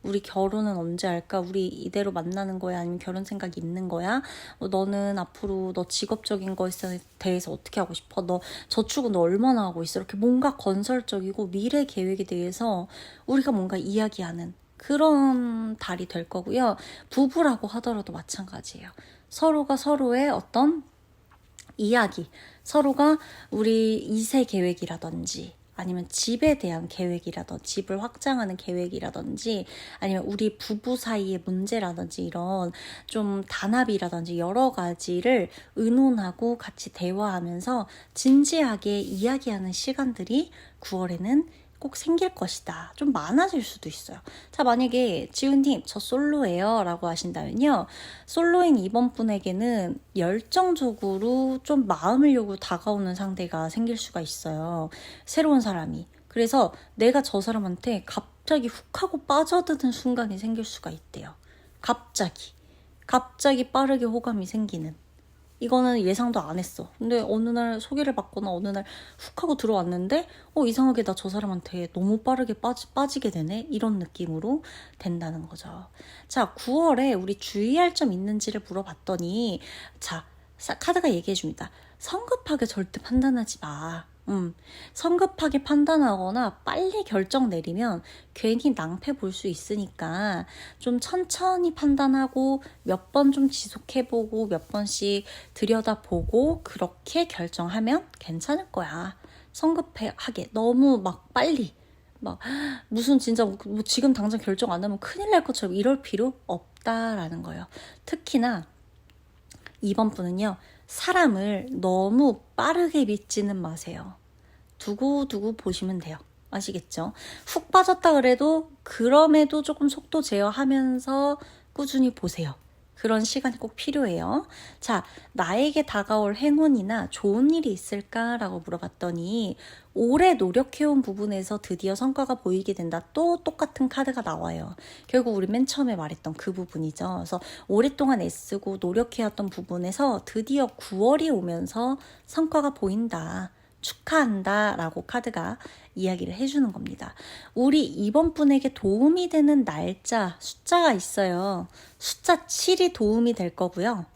[SPEAKER 1] 우리 결혼은 언제 할까? 우리 이대로 만나는 거야? 아니면 결혼 생각이 있는 거야? 너는 앞으로 너 직업적인 거에 대해서 어떻게 하고 싶어? 너 저축은 너 얼마나 하고 있어? 이렇게 뭔가 건설적이고 미래 계획에 대해서 우리가 뭔가 이야기하는 그런 달이 될 거고요. 부부라고 하더라도 마찬가지예요. 서로가 서로의 어떤 이야기, 서로가 우리 2세 계획이라든지 아니면 집에 대한 계획이라든지 집을 확장하는 계획이라든지 아니면 우리 부부 사이의 문제라든지 이런 좀 단합이라든지 여러 가지를 의논하고 같이 대화하면서 진지하게 이야기하는 시간들이 9월에는 꼭 생길 것이다. 좀 많아질 수도 있어요. 자, 만약에 지훈님 저 솔로예요 라고 하신다면요. 솔로인 이번 분에게는 열정적으로 좀 마음을 열고 다가오는 상대가 생길 수가 있어요. 새로운 사람이. 그래서 내가 저 사람한테 갑자기 훅 하고 빠져드는 순간이 생길 수가 있대요. 갑자기 빠르게 호감이 생기는. 이거는 예상도 안 했어. 근데 어느 날 소개를 받거나 어느 날 훅 하고 들어왔는데 이상하게 나 저 사람한테 너무 빠르게 빠지게 되네? 이런 느낌으로 된다는 거죠. 자, 9월에 우리 주의할 점 있는지를 물어봤더니 자, 카드가 얘기해 줍니다. 성급하게 절대 판단하지 마. 성급하게 판단하거나 빨리 결정 내리면 괜히 낭패 볼 수 있으니까 좀 천천히 판단하고 몇 번 좀 지속해보고 몇 번씩 들여다보고 그렇게 결정하면 괜찮을 거야. 성급하게 너무 막 빨리 막 무슨 진짜 뭐 지금 당장 결정 안 하면 큰일 날 것처럼 이럴 필요 없다라는 거예요. 특히나 이번 분은요. 사람을 너무 빠르게 믿지는 마세요. 두고두고 보시면 돼요. 아시겠죠? 훅 빠졌다 그래도 그럼에도 조금 속도 제어하면서 꾸준히 보세요. 그런 시간이 꼭 필요해요. 자, 나에게 다가올 행운이나 좋은 일이 있을까라고 물어봤더니 오래 노력해온 부분에서 드디어 성과가 보이게 된다. 또 똑같은 카드가 나와요. 결국 우리 맨 처음에 말했던 그 부분이죠. 그래서 오랫동안 애쓰고 노력해왔던 부분에서 드디어 9월이 오면서 성과가 보인다. 축하한다 라고 카드가 이야기를 해주는 겁니다. 우리 이번 분에게 도움이 되는 날짜, 숫자가 있어요. 숫자 7이 도움이 될 거고요.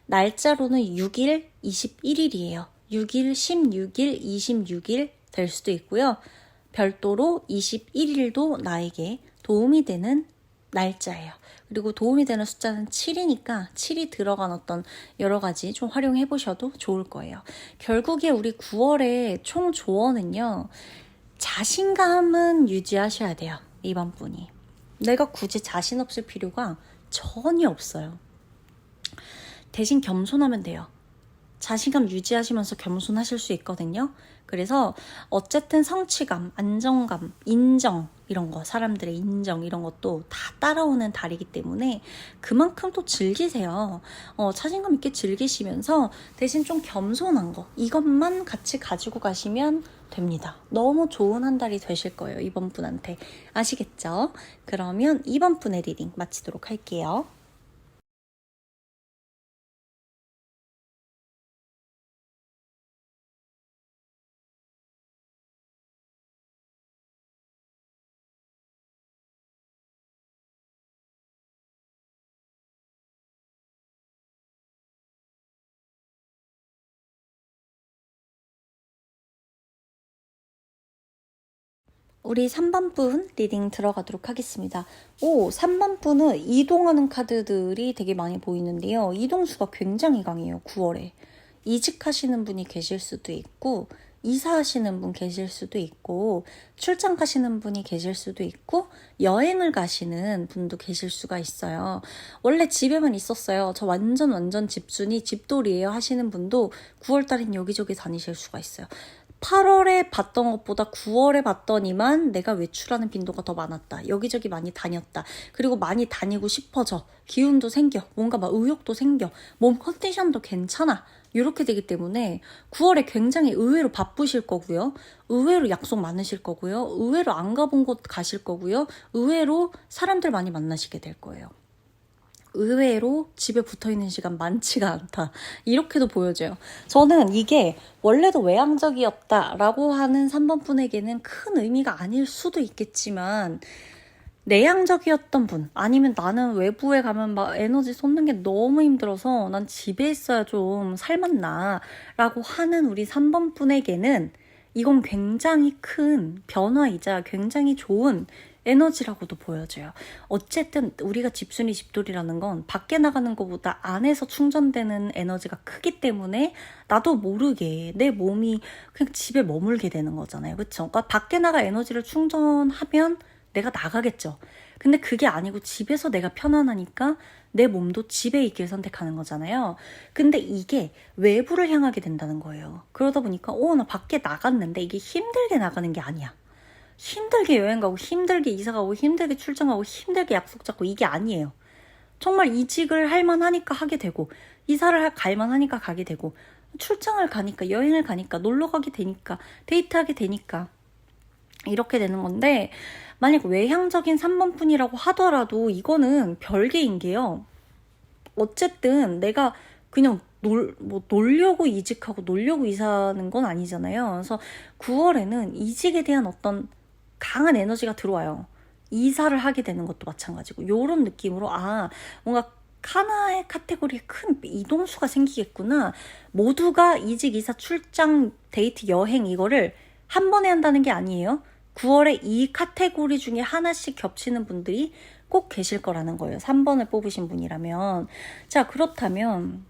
[SPEAKER 1] 날짜로는 6일, 21일이에요. 6일, 16일, 26일 될 수도 있고요. 별도로 21일도 나에게 도움이 되는 날짜예요. 그리고 도움이 되는 숫자는 7이니까 7이 들어간 어떤 여러 가지 좀 활용해 보셔도 좋을 거예요. 결국에 우리 9월의 총 조언은요. 자신감은 유지하셔야 돼요. 이번 분이. 내가 굳이 자신 없을 필요가 전혀 없어요. 대신 겸손하면 돼요. 자신감 유지하시면서 겸손하실 수 있거든요. 그래서 어쨌든 성취감, 안정감, 인정 이런 거, 사람들의 인정 이런 것도 다 따라오는 달이기 때문에 그만큼 또 즐기세요. 자신감 있게 즐기시면서 대신 좀 겸손한 거 이것만 같이 가지고 가시면 됩니다. 너무 좋은 한 달이 되실 거예요. 이번 분한테. 아시겠죠? 그러면 이번 분의 리딩 마치도록 할게요. 우리 3번 분 리딩 들어가도록 하겠습니다. 3번 분은 이동하는 카드들이 되게 많이 보이는데요. 이동수가 굉장히 강해요. 9월에. 이직하시는 분이 계실 수도 있고 이사하시는 분 계실 수도 있고 출장 가시는 분이 계실 수도 있고 여행을 가시는 분도 계실 수가 있어요. 원래 집에만 있었어요. 저 완전 집순이 집돌이에요 하시는 분도 9월달엔 여기저기 다니실 수가 있어요. 8월에 봤던 것보다 9월에 봤더니만 내가 외출하는 빈도가 더 많았다. 여기저기 많이 다녔다. 그리고 많이 다니고 싶어져. 기운도 생겨. 뭔가 막 의욕도 생겨. 몸 컨디션도 괜찮아. 이렇게 되기 때문에 9월에 굉장히 의외로 바쁘실 거고요. 의외로 약속 많으실 거고요. 의외로 안 가본 곳 가실 거고요. 의외로 사람들 많이 만나시게 될 거예요. 의외로 집에 붙어있는 시간 많지가 않다. 이렇게도 보여져요. 저는 이게 원래도 외향적이었다라고 하는 3번 분에게는 큰 의미가 아닐 수도 있겠지만 내향적이었던 분 아니면 나는 외부에 가면 막 에너지 쏟는 게 너무 힘들어서 난 집에 있어야 좀 살맛나 라고 하는 우리 3번 분에게는 이건 굉장히 큰 변화이자 굉장히 좋은 에너지라고도 보여져요. 어쨌든 우리가 집순이 집돌이라는 건 밖에 나가는 것보다 안에서 충전되는 에너지가 크기 때문에 나도 모르게 내 몸이 그냥 집에 머물게 되는 거잖아요. 그렇죠? 그러니까 밖에 나가 에너지를 충전하면 내가 나가겠죠. 근데 그게 아니고 집에서 내가 편안하니까 내 몸도 집에 있길 선택하는 거잖아요. 근데 이게 외부를 향하게 된다는 거예요. 그러다 보니까 나 밖에 나갔는데 이게 힘들게 나가는 게 아니야. 힘들게 여행 가고 힘들게 이사 가고 힘들게 출장 가고 힘들게 약속 잡고 이게 아니에요. 정말 이직을 할 만하니까 하게 되고 이사를 갈 만하니까 가게 되고 출장을 가니까 여행을 가니까 놀러 가게 되니까 데이트하게 되니까 이렇게 되는 건데 만약 외향적인 3번 분이라고 하더라도 이거는 별개인 게요. 어쨌든 내가 그냥 놀려고 이직하고 놀려고 이사하는 건 아니잖아요. 그래서 9월에는 이직에 대한 어떤 강한 에너지가 들어와요. 이사를 하게 되는 것도 마찬가지고 이런 느낌으로 뭔가 하나의 카테고리에 큰 이동수가 생기겠구나. 모두가 이직, 이사, 출장, 데이트, 여행 이거를 한 번에 한다는 게 아니에요. 9월에 이 카테고리 중에 하나씩 겹치는 분들이 꼭 계실 거라는 거예요. 3번을 뽑으신 분이라면. 자, 그렇다면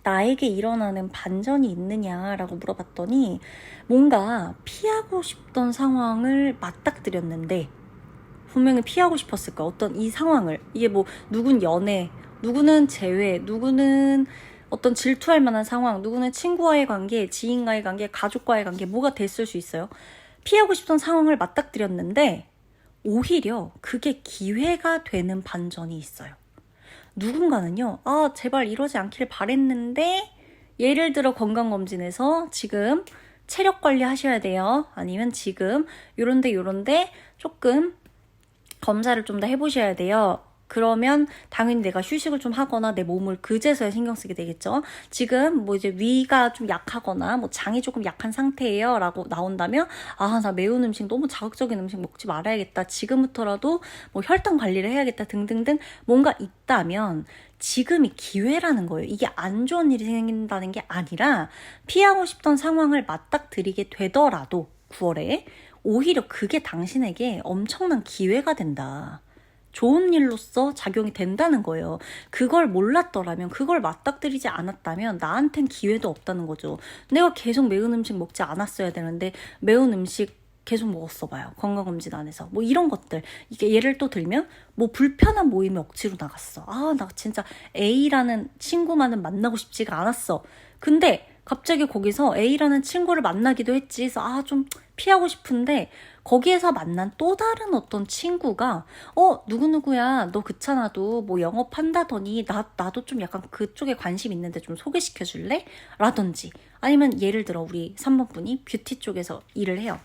[SPEAKER 1] 나에게 일어나는 반전이 있느냐라고 물어봤더니 뭔가 피하고 싶던 상황을 맞닥뜨렸는데 분명히 피하고 싶었을 거야. 어떤 이 상황을. 이게 뭐 누군 연애, 누구는 재회, 누구는 어떤 질투할 만한 상황, 누구는 친구와의 관계, 지인과의 관계, 가족과의 관계, 뭐가 됐을 수 있어요. 피하고 싶던 상황을 맞닥뜨렸는데 오히려 그게 기회가 되는 반전이 있어요. 누군가는요, 아, 제발 이러지 않길 바랬는데, 예를 들어 건강검진에서 지금 체력 관리 하셔야 돼요. 아니면 지금 요런데 조금 검사를 좀 더 해보셔야 돼요. 그러면 당연히 내가 휴식을 좀 하거나 내 몸을 그제서야 신경 쓰게 되겠죠. 지금 뭐 이제 위가 좀 약하거나 뭐 장이 조금 약한 상태예요 라고 나온다면, 아, 나 매운 음식, 너무 자극적인 음식 먹지 말아야겠다. 지금부터라도 뭐 혈당 관리를 해야겠다 등등등 뭔가 있다면 지금이 기회라는 거예요. 이게 안 좋은 일이 생긴다는 게 아니라 피하고 싶던 상황을 맞닥뜨리게 되더라도 9월에 오히려 그게 당신에게 엄청난 기회가 된다. 좋은 일로서 작용이 된다는 거예요. 그걸 몰랐더라면, 그걸 맞닥뜨리지 않았다면 나한텐 기회도 없다는 거죠. 내가 계속 매운 음식 먹지 않았어야 되는데 매운 음식 계속 먹었어 봐요. 건강검진 안에서. 뭐 이런 것들. 이게 예를 또 들면 뭐 불편한 모임에 억지로 나갔어. 아, 나 진짜 A라는 친구만은 만나고 싶지가 않았어. 근데 갑자기 거기서 A라는 친구를 만나기도 했지. 그래서 아, 좀 피하고 싶은데 거기에서 만난 또 다른 어떤 친구가 누구누구야, 너 그찮아도 뭐 영업한다더니 나도 좀 약간 그쪽에 관심 있는데 좀 소개시켜 줄래? 라든지. 아니면 예를 들어 우리 3번 분이 뷰티 쪽에서 일을 해요.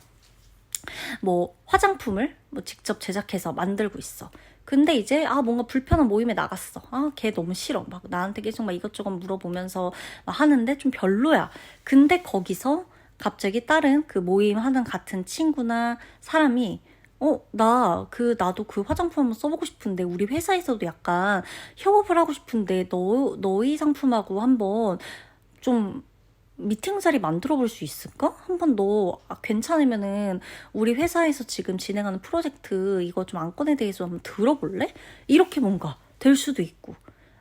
[SPEAKER 1] 뭐 화장품을 뭐 직접 제작해서 만들고 있어. 근데 이제 뭔가 불편한 모임에 나갔어. 걔 너무 싫어. 막 나한테 계속 막 이것저것 물어보면서 막 하는데 좀 별로야. 근데 거기서 갑자기 다른 그 모임 하는 같은 친구나 사람이 나도 그 화장품 한번 써보고 싶은데 우리 회사에서도 약간 협업을 하고 싶은데 너희 상품하고 한번 좀 미팅 자리 만들어 볼 수 있을까? 한번 너 괜찮으면은 우리 회사에서 지금 진행하는 프로젝트 이거 좀 안건에 대해서 한번 들어볼래? 이렇게 뭔가 될 수도 있고,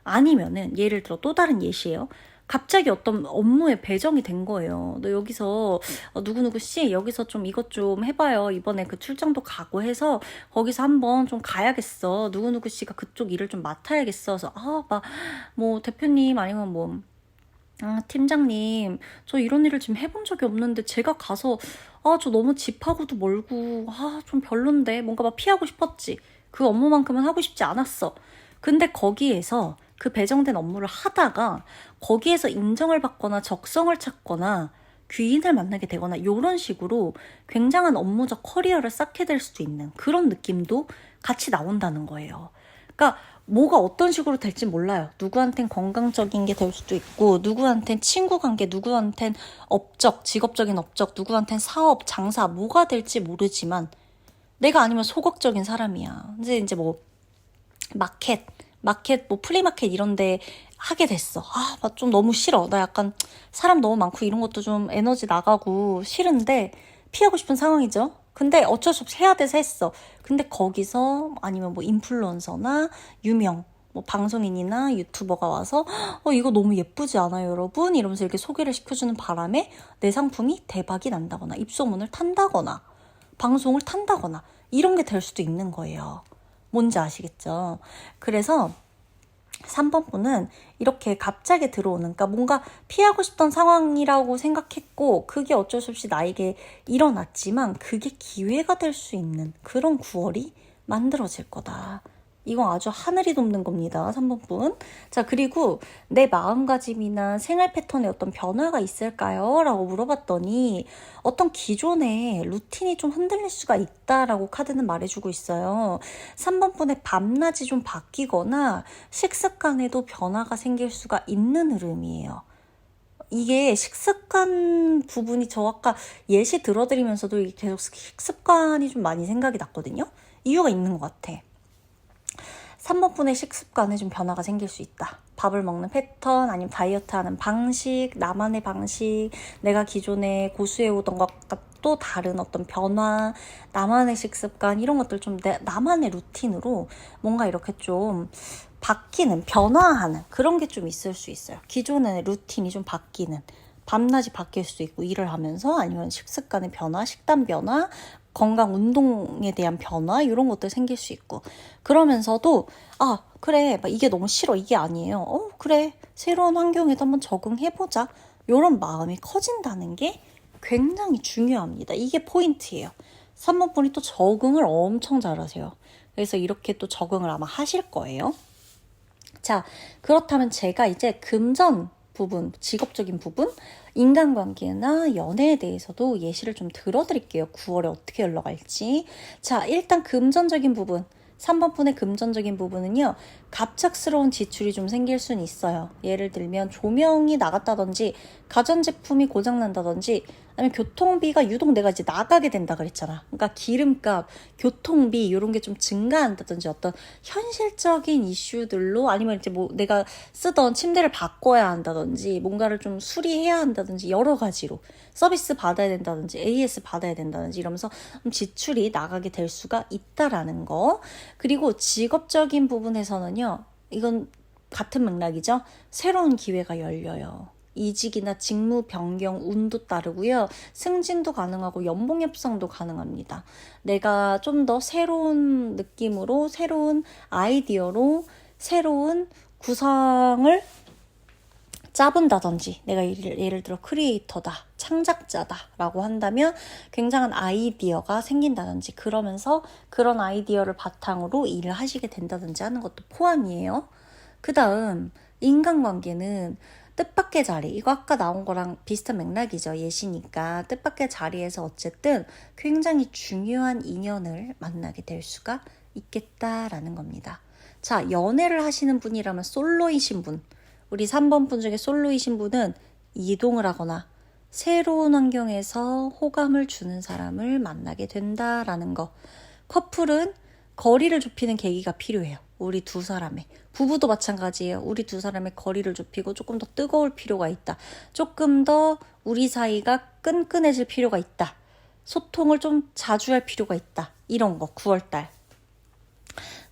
[SPEAKER 1] 아니면은 예를 들어 또 다른 예시예요. 갑자기 어떤 업무에 배정이 된 거예요. 너 여기서 누구누구 씨 여기서 좀 이것 좀 해봐요. 이번에 그 출장도 가고 해서 거기서 한번 좀 가야겠어. 누구누구 씨가 그쪽 일을 좀 맡아야겠어. 그래서 막 뭐 대표님 아니면 뭐 팀장님, 저 이런 일을 지금 해본 적이 없는데 제가 가서 저 너무 집하고도 멀고 좀 별론데 뭔가 막 피하고 싶었지. 그 업무만큼은 하고 싶지 않았어. 근데 거기에서 그 배정된 업무를 하다가 거기에서 인정을 받거나 적성을 찾거나 귀인을 만나게 되거나 이런 식으로 굉장한 업무적 커리어를 쌓게 될 수도 있는 그런 느낌도 같이 나온다는 거예요. 그러니까 뭐가 어떤 식으로 될지 몰라요. 누구한텐 건강적인 게 될 수도 있고, 누구한텐 친구 관계, 누구한텐 업적, 직업적인 업적, 누구한텐 사업, 장사, 뭐가 될지 모르지만 내가 아니면 소극적인 사람이야. 이제 뭐 마켓 뭐 플리마켓 이런데 하게 됐어. 막 좀 너무 싫어. 나 약간 사람 너무 많고 이런 것도 좀 에너지 나가고 싫은데 피하고 싶은 상황이죠. 근데 어쩔 수 없이 해야 돼서 했어. 근데 거기서 아니면 뭐 인플루언서나 유명 뭐 방송인이나 유튜버가 와서 이거 너무 예쁘지 않아요, 여러분? 이러면서 이렇게 소개를 시켜주는 바람에 내 상품이 대박이 난다거나 입소문을 탄다거나 방송을 탄다거나 이런 게 될 수도 있는 거예요. 뭔지 아시겠죠? 그래서 3번 분은 이렇게 갑자기 들어오는, 그러니까 뭔가 피하고 싶던 상황이라고 생각했고 그게 어쩔 수 없이 나에게 일어났지만 그게 기회가 될 수 있는 그런 9월이 만들어질 거다. 이건 아주 하늘이 돕는 겁니다. 3번 분. 자, 그리고 내 마음가짐이나 생활 패턴에 어떤 변화가 있을까요? 라고 물어봤더니 어떤 기존의 루틴이 좀 흔들릴 수가 있다라고 카드는 말해주고 있어요. 3번 분의 밤낮이 좀 바뀌거나 식습관에도 변화가 생길 수가 있는 흐름이에요. 이게 식습관 부분이 저 아까 예시 들어드리면서도 이게 계속 식습관이 좀 많이 생각이 났거든요. 이유가 있는 것 같아. 3번 분의 식습관에 좀 변화가 생길 수 있다. 밥을 먹는 패턴, 아니면 다이어트하는 방식, 나만의 방식, 내가 기존에 고수해오던 것과 또 다른 어떤 변화, 나만의 식습관 이런 것들 좀 나만의 루틴으로 뭔가 이렇게 좀 바뀌는, 변화하는 그런 게 좀 있을 수 있어요. 기존의 루틴이 좀 바뀌는, 밤낮이 바뀔 수도 있고 일을 하면서, 아니면 식습관의 변화, 식단 변화, 건강 운동에 대한 변화 이런 것들 생길 수 있고, 그러면서도 그래 막 이게 너무 싫어 이게 아니에요. 그래, 새로운 환경에도 한번 적응해보자. 이런 마음이 커진다는 게 굉장히 중요합니다. 이게 포인트예요. 3번 분이 또 적응을 엄청 잘하세요. 그래서 이렇게 또 적응을 아마 하실 거예요. 자, 그렇다면 제가 이제 금전 부분, 직업적인 부분, 인간관계나 연애에 대해서도 예시를 좀 들어드릴게요. 9월에 어떻게 흘러갈지. 자, 일단 금전적인 부분. 3번 분의 금전적인 부분은요, 갑작스러운 지출이 좀 생길 수는 있어요. 예를 들면 조명이 나갔다든지, 가전제품이 고장난다든지, 아니면 교통비가 유독 내가 이제 나가게 된다 그랬잖아. 그러니까 기름값, 교통비 이런 게 좀 증가한다든지 어떤 현실적인 이슈들로 아니면 이제 뭐 내가 쓰던 침대를 바꿔야 한다든지 뭔가를 좀 수리해야 한다든지 여러 가지로 서비스 받아야 된다든지 AS 받아야 된다든지 이러면서 지출이 나가게 될 수가 있다라는 거. 그리고 직업적인 부분에서는요. 이건 같은 맥락이죠. 새로운 기회가 열려요. 이직이나 직무 변경 운도 따르고요. 승진도 가능하고 연봉 협상도 가능합니다. 내가 좀 더 새로운 느낌으로 새로운 아이디어로 새로운 구상을 짜본다든지 내가 예를 들어 크리에이터다, 창작자다 라고 한다면 굉장한 아이디어가 생긴다든지 그러면서 그런 아이디어를 바탕으로 일을 하시게 된다든지 하는 것도 포함이에요. 그 다음 인간관계는 뜻밖의 자리, 이거 아까 나온 거랑 비슷한 맥락이죠. 예시니까 뜻밖의 자리에서 어쨌든 굉장히 중요한 인연을 만나게 될 수가 있겠다라는 겁니다. 자, 연애를 하시는 분이라면 솔로이신 분, 우리 3번 분 중에 솔로이신 분은 이동을 하거나 새로운 환경에서 호감을 주는 사람을 만나게 된다라는 거. 커플은 거리를 좁히는 계기가 필요해요. 우리 두 사람의. 부부도 마찬가지예요. 우리 두 사람의 거리를 좁히고 조금 더 뜨거울 필요가 있다. 조금 더 우리 사이가 끈끈해질 필요가 있다. 소통을 좀 자주 할 필요가 있다. 이런 거 9월달.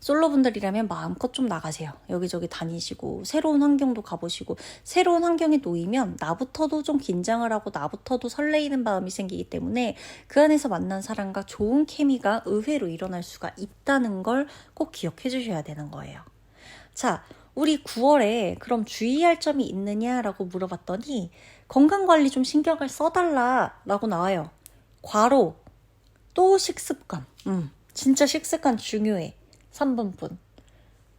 [SPEAKER 1] 솔로분들이라면 마음껏 좀 나가세요. 여기저기 다니시고 새로운 환경도 가보시고 새로운 환경에 놓이면 나부터도 좀 긴장을 하고 나부터도 설레이는 마음이 생기기 때문에 그 안에서 만난 사람과 좋은 케미가 의외로 일어날 수가 있다는 걸 꼭 기억해 주셔야 되는 거예요. 자, 우리 9월에 그럼 주의할 점이 있느냐라고 물어봤더니 건강관리 좀 신경을 써달라라고 나와요. 과로, 또 식습관. 진짜 식습관 중요해. 3번 분.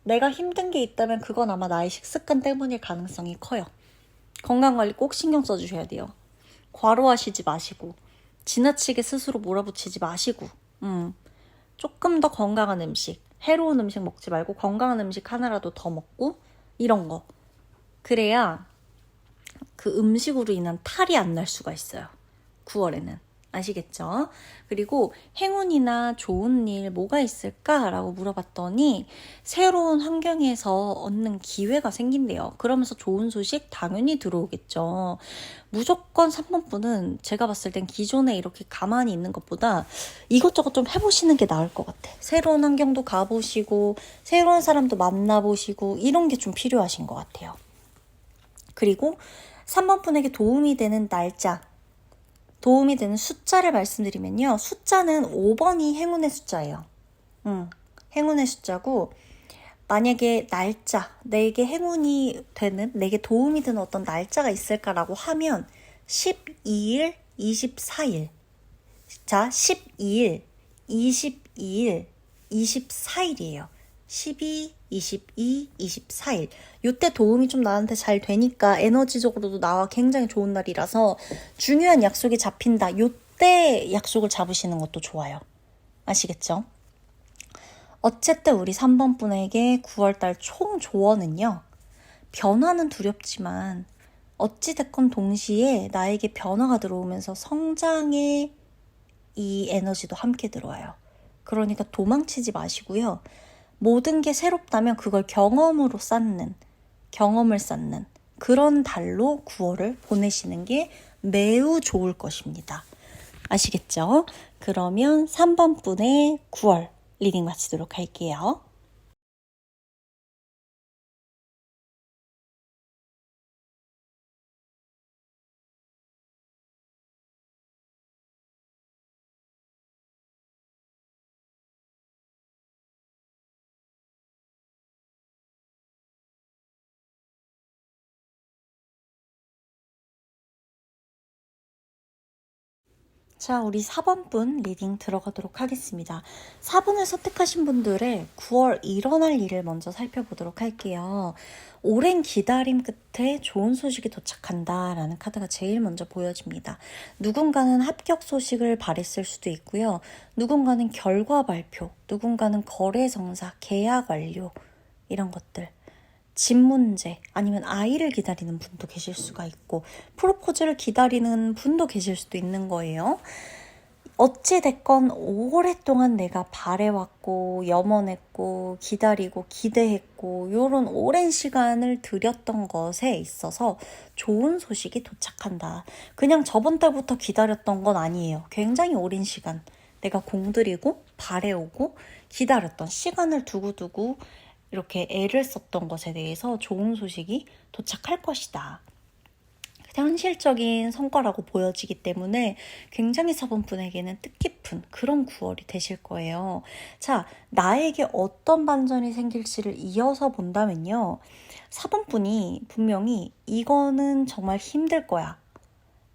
[SPEAKER 1] 내가 힘든 게 있다면 그건 아마 나의 식습관 때문일 가능성이 커요. 건강관리 꼭 신경 써주셔야 돼요. 과로하시지 마시고 지나치게 스스로 몰아붙이지 마시고 조금 더 건강한 음식, 해로운 음식 먹지 말고 건강한 음식 하나라도 더 먹고 이런 거. 그래야 그 음식으로 인한 탈이 안 날 수가 있어요. 9월에는. 아시겠죠? 그리고 행운이나 좋은 일 뭐가 있을까라고 물어봤더니 새로운 환경에서 얻는 기회가 생긴대요. 그러면서 좋은 소식 당연히 들어오겠죠. 무조건 3번 분은 제가 봤을 땐 기존에 이렇게 가만히 있는 것보다 이것저것 좀 해보시는 게 나을 것 같아. 새로운 환경도 가보시고 새로운 사람도 만나보시고 이런 게 좀 필요하신 것 같아요. 그리고 3번 분에게 도움이 되는 날짜, 도움이 되는 숫자를 말씀드리면요. 숫자는 5번이 행운의 숫자예요. 행운의 숫자고 만약에 날짜, 내게 행운이 되는, 내게 도움이 되는 어떤 날짜가 있을까라고 하면 12일, 24일. 자, 12일, 22일, 24일이에요. 12, 22, 24일. 요때 도움이 좀 나한테 잘 되니까 에너지적으로도 나와 굉장히 좋은 날이라서 중요한 약속이 잡힌다. 요때 약속을 잡으시는 것도 좋아요. 아시겠죠? 어쨌든 우리 3번 분에게 9월달 총 조언은요. 변화는 두렵지만 어찌됐건 동시에 나에게 변화가 들어오면서 성장의 이 에너지도 함께 들어와요. 그러니까 도망치지 마시고요. 모든 게 새롭다면 그걸 경험을 쌓는 그런 달로 9월을 보내시는 게 매우 좋을 것입니다. 아시겠죠? 그러면 3번 분의 9월 리딩 마치도록 할게요. 자, 우리 4번분 리딩 들어가도록 하겠습니다. 4번을 선택하신 분들의 9월 일어날 일을 먼저 살펴보도록 할게요. 오랜 기다림 끝에 좋은 소식이 도착한다 라는 카드가 제일 먼저 보여집니다. 누군가는 합격 소식을 바랬을 수도 있고요. 누군가는 결과 발표, 누군가는 거래 성사, 계약 완료 이런 것들. 집 문제 아니면 아이를 기다리는 분도 계실 수가 있고 프로포즈를 기다리는 분도 계실 수도 있는 거예요. 어찌됐건 오랫동안 내가 바래왔고 염원했고 기다리고 기대했고 이런 오랜 시간을 들였던 것에 있어서 좋은 소식이 도착한다. 그냥 저번 달부터 기다렸던 건 아니에요. 굉장히 오랜 시간 내가 공들이고 바래오고 기다렸던 시간을 두고두고 이렇게 애를 썼던 것에 대해서 좋은 소식이 도착할 것이다. 현실적인 성과라고 보여지기 때문에 굉장히 4번분에게는 뜻깊은 그런 9월이 되실 거예요. 자, 나에게 어떤 반전이 생길지를 이어서 본다면요. 4번분이 분명히 이거는 정말 힘들 거야.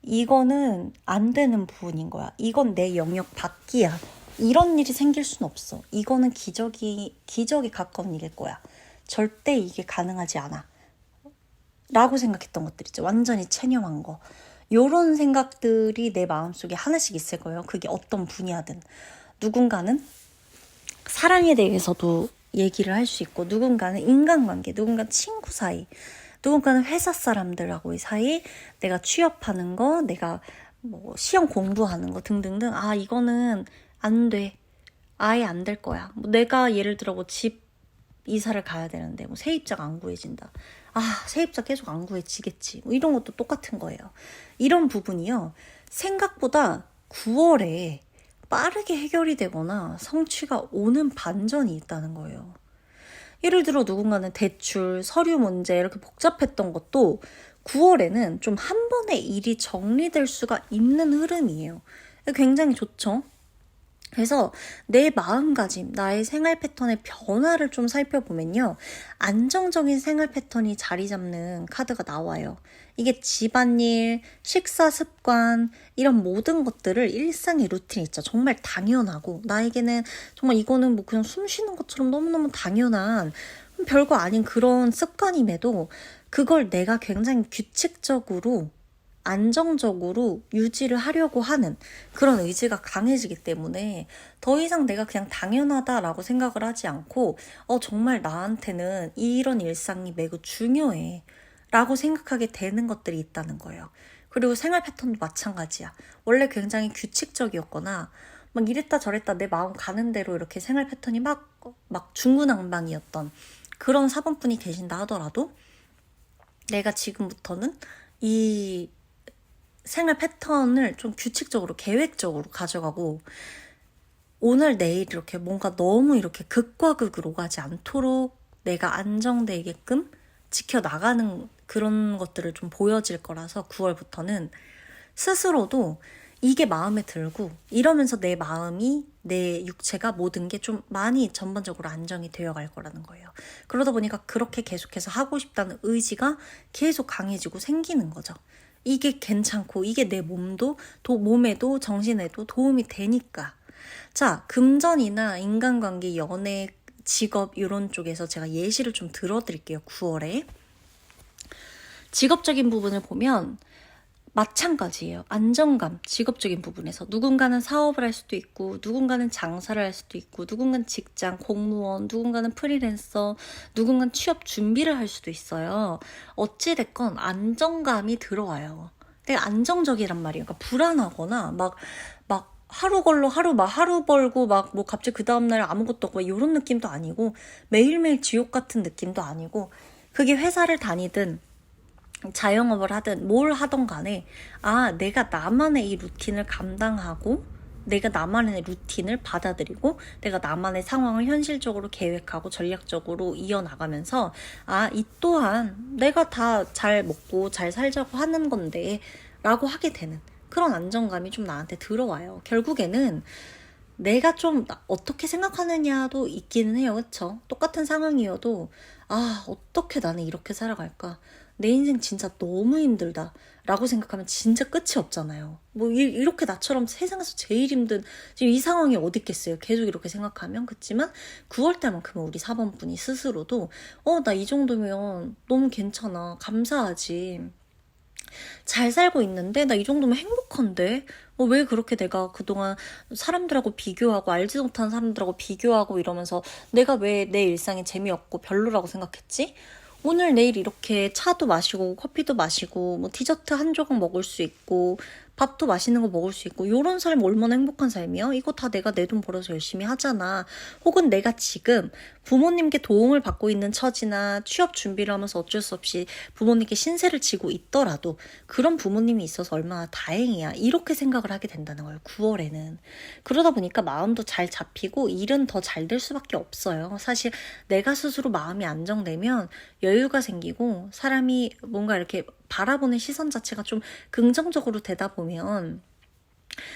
[SPEAKER 1] 이거는 안 되는 부분인 거야. 이건 내 영역 밖이야. 이런 일이 생길 순 없어. 이거는 기적에 가까운 일일 거야. 절대 이게 가능하지 않아. 라고 생각했던 것들 있죠. 완전히 체념한 거. 요런 생각들이 내 마음속에 하나씩 있을 거예요. 그게 어떤 분야든. 누군가는 사랑에 대해서도 얘기를 할 수 있고, 누군가는 인간관계, 누군가는 친구 사이, 누군가는 회사 사람들하고의 사이, 내가 취업하는 거, 내가 뭐 시험 공부하는 거 등등등. 아, 이거는 안 돼. 아예 안 될 거야. 뭐 내가 예를 들어 뭐 집 이사를 가야 되는데 뭐 세입자가 안 구해진다. 아, 세입자 계속 안 구해지겠지. 뭐 이런 것도 똑같은 거예요. 이런 부분이요. 생각보다 9월에 빠르게 해결이 되거나 성취가 오는 반전이 있다는 거예요. 예를 들어 누군가는 대출, 서류 문제 이렇게 복잡했던 것도 9월에는 좀 한 번에 일이 정리될 수가 있는 흐름이에요. 굉장히 좋죠. 그래서 내 마음가짐, 나의 생활 패턴의 변화를 좀 살펴보면요. 안정적인 생활 패턴이 자리 잡는 카드가 나와요. 이게 집안일, 식사 습관, 이런 모든 것들을 일상의 루틴이 있죠. 정말 당연하고, 나에게는 정말 이거는 뭐 그냥 숨 쉬는 것처럼 너무너무 당연한 별거 아닌 그런 습관임에도 그걸 내가 굉장히 규칙적으로 안정적으로 유지를 하려고 하는 그런 의지가 강해지기 때문에 더 이상 내가 그냥 당연하다라고 생각을 하지 않고 정말 나한테는 이런 일상이 매우 중요해 라고 생각하게 되는 것들이 있다는 거예요. 그리고 생활 패턴도 마찬가지야. 원래 굉장히 규칙적이었거나 막 이랬다 저랬다 내 마음 가는 대로 이렇게 생활 패턴이 막 중구난방이었던 그런 4번분이 계신다 하더라도 내가 지금부터는 이 생활 패턴을 좀 규칙적으로 계획적으로 가져가고 오늘 내일 이렇게 뭔가 너무 이렇게 극과 극으로 가지 않도록 내가 안정되게끔 지켜나가는 그런 것들을 좀 보여질 거라서 9월부터는 스스로도 이게 마음에 들고 이러면서 내 마음이 내 육체가 모든 게 좀 많이 전반적으로 안정이 되어 갈 거라는 거예요. 그러다 보니까 그렇게 계속해서 하고 싶다는 의지가 계속 강해지고 생기는 거죠. 이게 괜찮고 이게 내 몸에도 정신에도 도움이 되니까. 자, 금전이나 인간관계, 연애, 직업 이런 쪽에서 제가 예시를 좀 들어드릴게요. 9월에. 직업적인 부분을 보면 마찬가지예요. 안정감, 직업적인 부분에서 누군가는 사업을 할 수도 있고 누군가는 장사를 할 수도 있고 누군가는 직장, 공무원, 누군가는 프리랜서, 누군가는 취업 준비를 할 수도 있어요. 어찌됐건 안정감이 들어와요. 되게 안정적이란 말이에요. 그러니까 불안하거나 막 하루 걸러 하루 벌고 뭐 갑자기 그 다음날 아무것도 없고 이런 느낌도 아니고 매일매일 지옥 같은 느낌도 아니고 그게 회사를 다니든 자영업을 하든 뭘 하던 간에 내가 나만의 이 루틴을 감당하고 내가 나만의 루틴을 받아들이고 내가 나만의 상황을 현실적으로 계획하고 전략적으로 이어나가면서 이 또한 내가 다 잘 먹고 잘 살자고 하는 건데 라고 하게 되는 그런 안정감이 좀 나한테 들어와요. 결국에는 내가 좀 어떻게 생각하느냐도 있기는 해요. 그쵸? 똑같은 상황이어도 어떻게 나는 이렇게 살아갈까? 내 인생 진짜 너무 힘들다 라고 생각하면 진짜 끝이 없잖아요. 뭐 이렇게 나처럼 세상에서 제일 힘든 지금 이 상황이 어디 있겠어요. 계속 이렇게 생각하면. 그렇지만 9월 달만큼은 우리 4번분이 스스로도 나 이 정도면 너무 괜찮아. 감사하지. 잘 살고 있는데 나 이 정도면 행복한데 왜 그렇게 내가 그동안 사람들하고 비교하고 알지도 못하는 사람들하고 비교하고 이러면서 내가 왜 내 일상이 재미없고 별로라고 생각했지? 오늘 내일 이렇게 차도 마시고 커피도 마시고 뭐 디저트 한 조각 먹을 수 있고 밥도 맛있는 거 먹을 수 있고 이런 삶 얼마나 행복한 삶이야? 이거 다 내가 내 돈 벌어서 열심히 하잖아. 혹은 내가 지금 부모님께 도움을 받고 있는 처지나 취업 준비를 하면서 어쩔 수 없이 부모님께 신세를 지고 있더라도 그런 부모님이 있어서 얼마나 다행이야. 이렇게 생각을 하게 된다는 거예요. 9월에는. 그러다 보니까 마음도 잘 잡히고 일은 더 잘 될 수밖에 없어요. 사실 내가 스스로 마음이 안정되면 여유가 생기고 사람이 뭔가 이렇게 바라보는 시선 자체가 좀 긍정적으로 되다 보면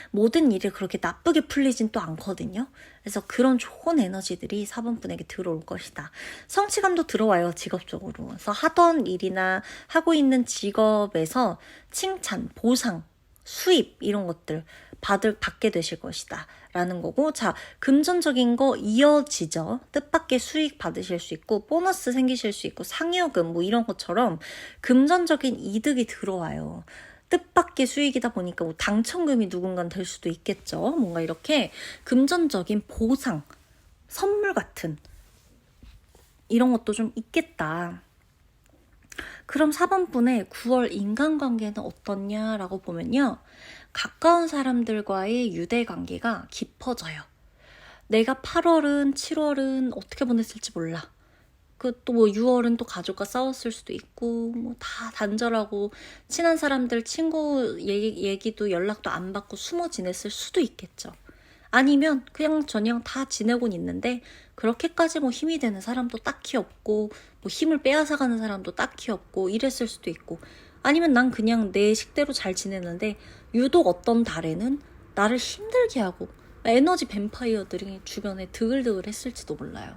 [SPEAKER 1] 모든 일이 그렇게 나쁘게 풀리진 또 않거든요. 그래서 그런 좋은 에너지들이 4번 분에게 들어올 것이다. 성취감도 들어와요, 직업적으로. 그래서 하던 일이나 하고 있는 직업에서 칭찬, 보상, 수입 이런 것들 받게 되실 것이다 라는 거고, 자, 금전적인 거 이어지죠. 뜻밖의 수익 받으실 수 있고 보너스 생기실 수 있고 상여금 뭐 이런 것처럼 금전적인 이득이 들어와요. 뜻밖의 수익이다 보니까 뭐 당첨금이 누군가는 될 수도 있겠죠. 뭔가 이렇게 금전적인 보상, 선물 같은 이런 것도 좀 있겠다. 그럼 4번분의 9월 인간관계는 어떻냐라고 보면요. 가까운 사람들과의 유대관계가 깊어져요. 내가 8월은 7월은 어떻게 보냈을지 몰라. 또 뭐 6월은 또 가족과 싸웠을 수도 있고 뭐 다 단절하고 친한 사람들 친구 얘기도 연락도 안 받고 숨어 지냈을 수도 있겠죠. 아니면 그냥 저냥 다 지내곤 있는데 그렇게까지 뭐 힘이 되는 사람도 딱히 없고 뭐 힘을 빼앗아가는 사람도 딱히 없고 이랬을 수도 있고, 아니면 난 그냥 내 식대로 잘 지내는데 유독 어떤 달에는 나를 힘들게 하고 에너지 뱀파이어들이 주변에 드글드글 했을지도 몰라요.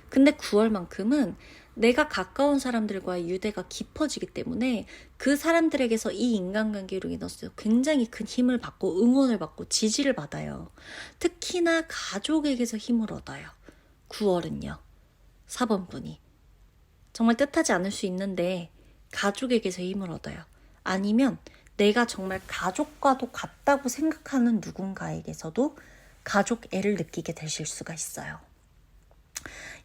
[SPEAKER 1] 근데 9월만큼은 내가 가까운 사람들과의 유대가 깊어지기 때문에 그 사람들에게서 이 인간관계로 인해서 굉장히 큰 힘을 받고 응원을 받고 지지를 받아요. 특히나 가족에게서 힘을 얻어요. 9월은요. 4번분이. 정말 뜻하지 않을 수 있는데 가족에게서 힘을 얻어요. 아니면 내가 정말 가족과도 같다고 생각하는 누군가에게서도 가족 애를 느끼게 되실 수가 있어요.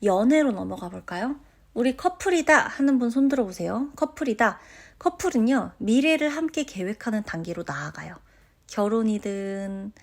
[SPEAKER 1] 연애로 넘어가 볼까요? 우리 커플이다 하는 분 손 들어보세요. 커플이다. 커플은요, 미래를 함께 계획하는 단계로 나아가요. 결혼이든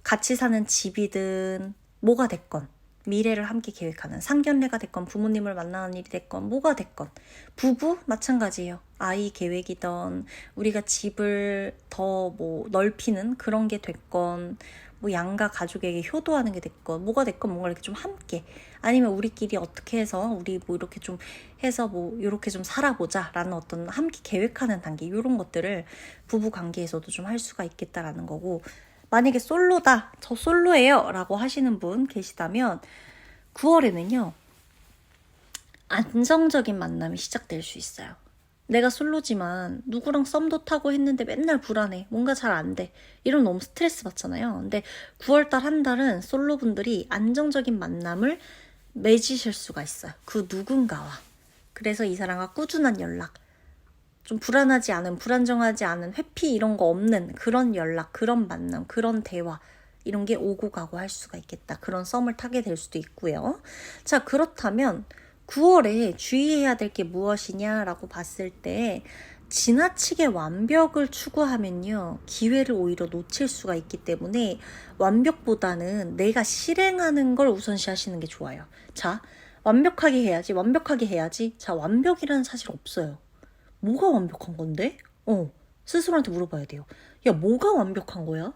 [SPEAKER 1] 같이 사는 집이든 뭐가 됐건 미래를 함께 계획하는, 상견례가 됐건 부모님을 만나는 일이 됐건 뭐가 됐건, 부부 마찬가지예요. 아이 계획이던 우리가 집을 더 뭐 넓히는 그런 게 됐건 뭐 양가 가족에게 효도하는 게 됐건 뭐가 됐건 뭔가 이렇게 좀 함께, 아니면 우리끼리 어떻게 해서 우리 뭐 이렇게 좀 해서 뭐 이렇게 좀 살아보자 라는 어떤 함께 계획하는 단계, 이런 것들을 부부 관계에서도 좀 할 수가 있겠다라는 거고, 만약에 솔로다, 저 솔로예요 라고 하시는 분 계시다면 9월에는요 안정적인 만남이 시작될 수 있어요. 내가 솔로지만 누구랑 썸도 타고 했는데 맨날 불안해, 뭔가 잘 안 돼, 이러면 너무 스트레스 받잖아요. 근데 9월달 한 달은 솔로분들이 안정적인 만남을 맺으실 수가 있어요. 그 누군가와. 그래서 이 사람과 꾸준한 연락, 좀 불안하지 않은, 불안정하지 않은, 회피 이런 거 없는 그런 연락, 그런 만남, 그런 대화, 이런 게 오고 가고 할 수가 있겠다. 그런 썸을 타게 될 수도 있고요. 자, 그렇다면 9월에 주의해야 될 게 무엇이냐라고 봤을 때, 지나치게 완벽을 추구하면요 기회를 오히려 놓칠 수가 있기 때문에 완벽보다는 내가 실행하는 걸 우선시하시는 게 좋아요. 자, 완벽하게 해야지. 자, 완벽이라는 사실 없어요. 뭐가 완벽한 건데? 스스로한테 물어봐야 돼요. 야, 뭐가 완벽한 거야?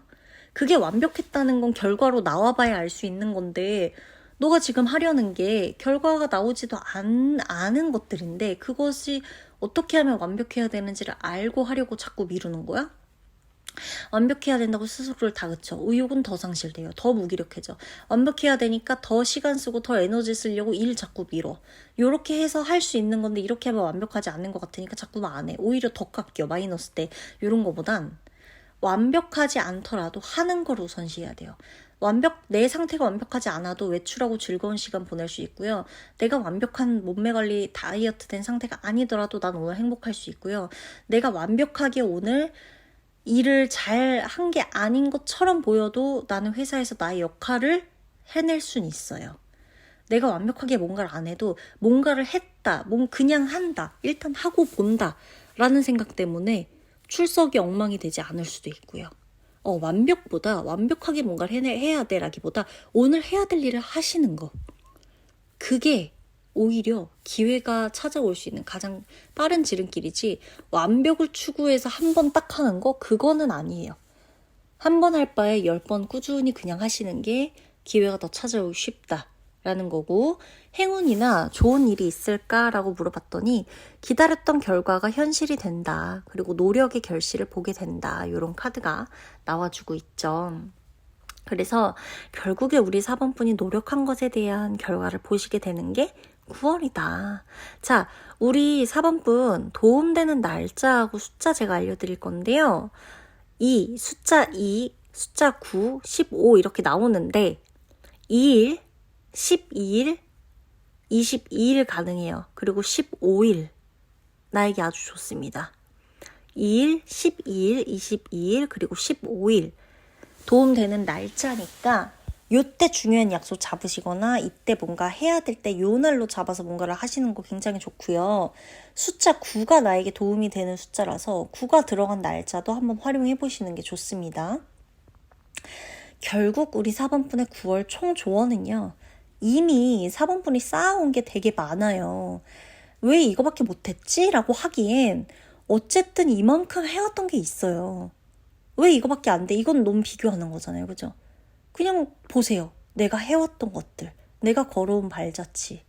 [SPEAKER 1] 그게 완벽했다는 건 결과로 나와봐야 알 수 있는 건데, 너가 지금 하려는 게 결과가 나오지도 않은 것들인데 그것이 어떻게 하면 완벽해야 되는지를 알고 하려고 자꾸 미루는 거야? 완벽해야 된다고 스스로를 다그쳐. 의욕은 더 상실돼요. 더 무기력해져. 완벽해야 되니까 더 시간 쓰고 더 에너지 쓰려고 일 자꾸 미뤄. 요렇게 해서 할 수 있는 건데 이렇게 하면 완벽하지 않는 것 같으니까 자꾸만 안 해. 오히려 더 깎여. 마이너스 때. 요런 거보단 완벽하지 않더라도 하는 걸 우선시해야 돼요. 내 상태가 완벽하지 않아도 외출하고 즐거운 시간 보낼 수 있고요. 내가 완벽한 몸매 관리 다이어트 된 상태가 아니더라도 난 오늘 행복할 수 있고요. 내가 완벽하게 오늘 일을 잘 한 게 아닌 것처럼 보여도 나는 회사에서 나의 역할을 해낼 순 있어요. 내가 완벽하게 뭔가를 안 해도 뭔가를 했다, 그냥 한다, 일단 하고 본다 라는 생각 때문에 출석이 엉망이 되지 않을 수도 있고요. 완벽보다 완벽하게 뭔가를 해야 돼라기보다 오늘 해야 될 일을 하시는 거. 그게 오히려 기회가 찾아올 수 있는 가장 빠른 지름길이지 완벽을 추구해서 한 번 딱 하는 거 그거는 아니에요. 한 번 할 바에 10번 꾸준히 그냥 하시는 게 기회가 더 찾아오기 쉽다라는 거고 행운이나 좋은 일이 있을까라고 물어봤더니 기다렸던 결과가 현실이 된다. 그리고 노력의 결실을 보게 된다. 이런 카드가 나와주고 있죠. 그래서 결국에 우리 4번분이 노력한 것에 대한 결과를 보시게 되는 게 9월이다. 자, 우리 4번분 도움되는 날짜하고 숫자 제가 알려드릴 건데요. 숫자 2, 숫자 9, 15 이렇게 나오는데 2일, 12일, 22일 가능해요. 그리고 15일 나에게 아주 좋습니다. 2일, 12일, 22일 그리고 15일 도움되는 날짜니까 요때 중요한 약속 잡으시거나 이때 뭔가 해야 될 때 요 날로 잡아서 뭔가를 하시는 거 굉장히 좋고요. 숫자 9가 나에게 도움이 되는 숫자라서 9가 들어간 날짜도 한번 활용해 보시는 게 좋습니다. 결국 우리 4번분의 9월 총 조언은요. 이미 4번분이 쌓아온 게 되게 많아요. 왜 이거밖에 못했지? 라고 하기엔 어쨌든 이만큼 해왔던 게 있어요. 왜 이거밖에 안 돼? 이건 너무 비교하는 거잖아요. 그죠? 그냥 보세요. 내가 해왔던 것들, 내가 걸어온 발자취,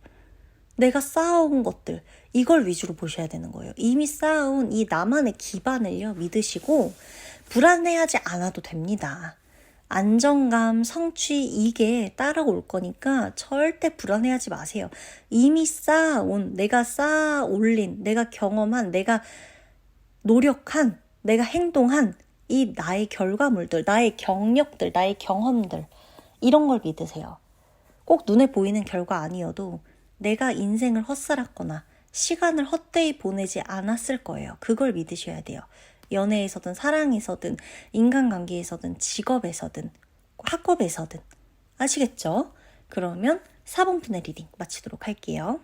[SPEAKER 1] 내가 쌓아온 것들 이걸 위주로 보셔야 되는 거예요. 이미 쌓아온 이 나만의 기반을요. 믿으시고 불안해하지 않아도 됩니다. 안정감, 성취 이게 따라올 거니까 절대 불안해하지 마세요. 이미 쌓아온, 내가 쌓아 올린, 내가 경험한, 내가 노력한, 내가 행동한 이 나의 결과물들, 나의 경력들, 나의 경험들 이런 걸 믿으세요. 꼭 눈에 보이는 결과 아니어도 내가 인생을 헛살았거나 시간을 헛되이 보내지 않았을 거예요. 그걸 믿으셔야 돼요. 연애에서든 사랑에서든 인간관계에서든 직업에서든 학업에서든 아시겠죠? 그러면 4번분의 리딩 마치도록 할게요.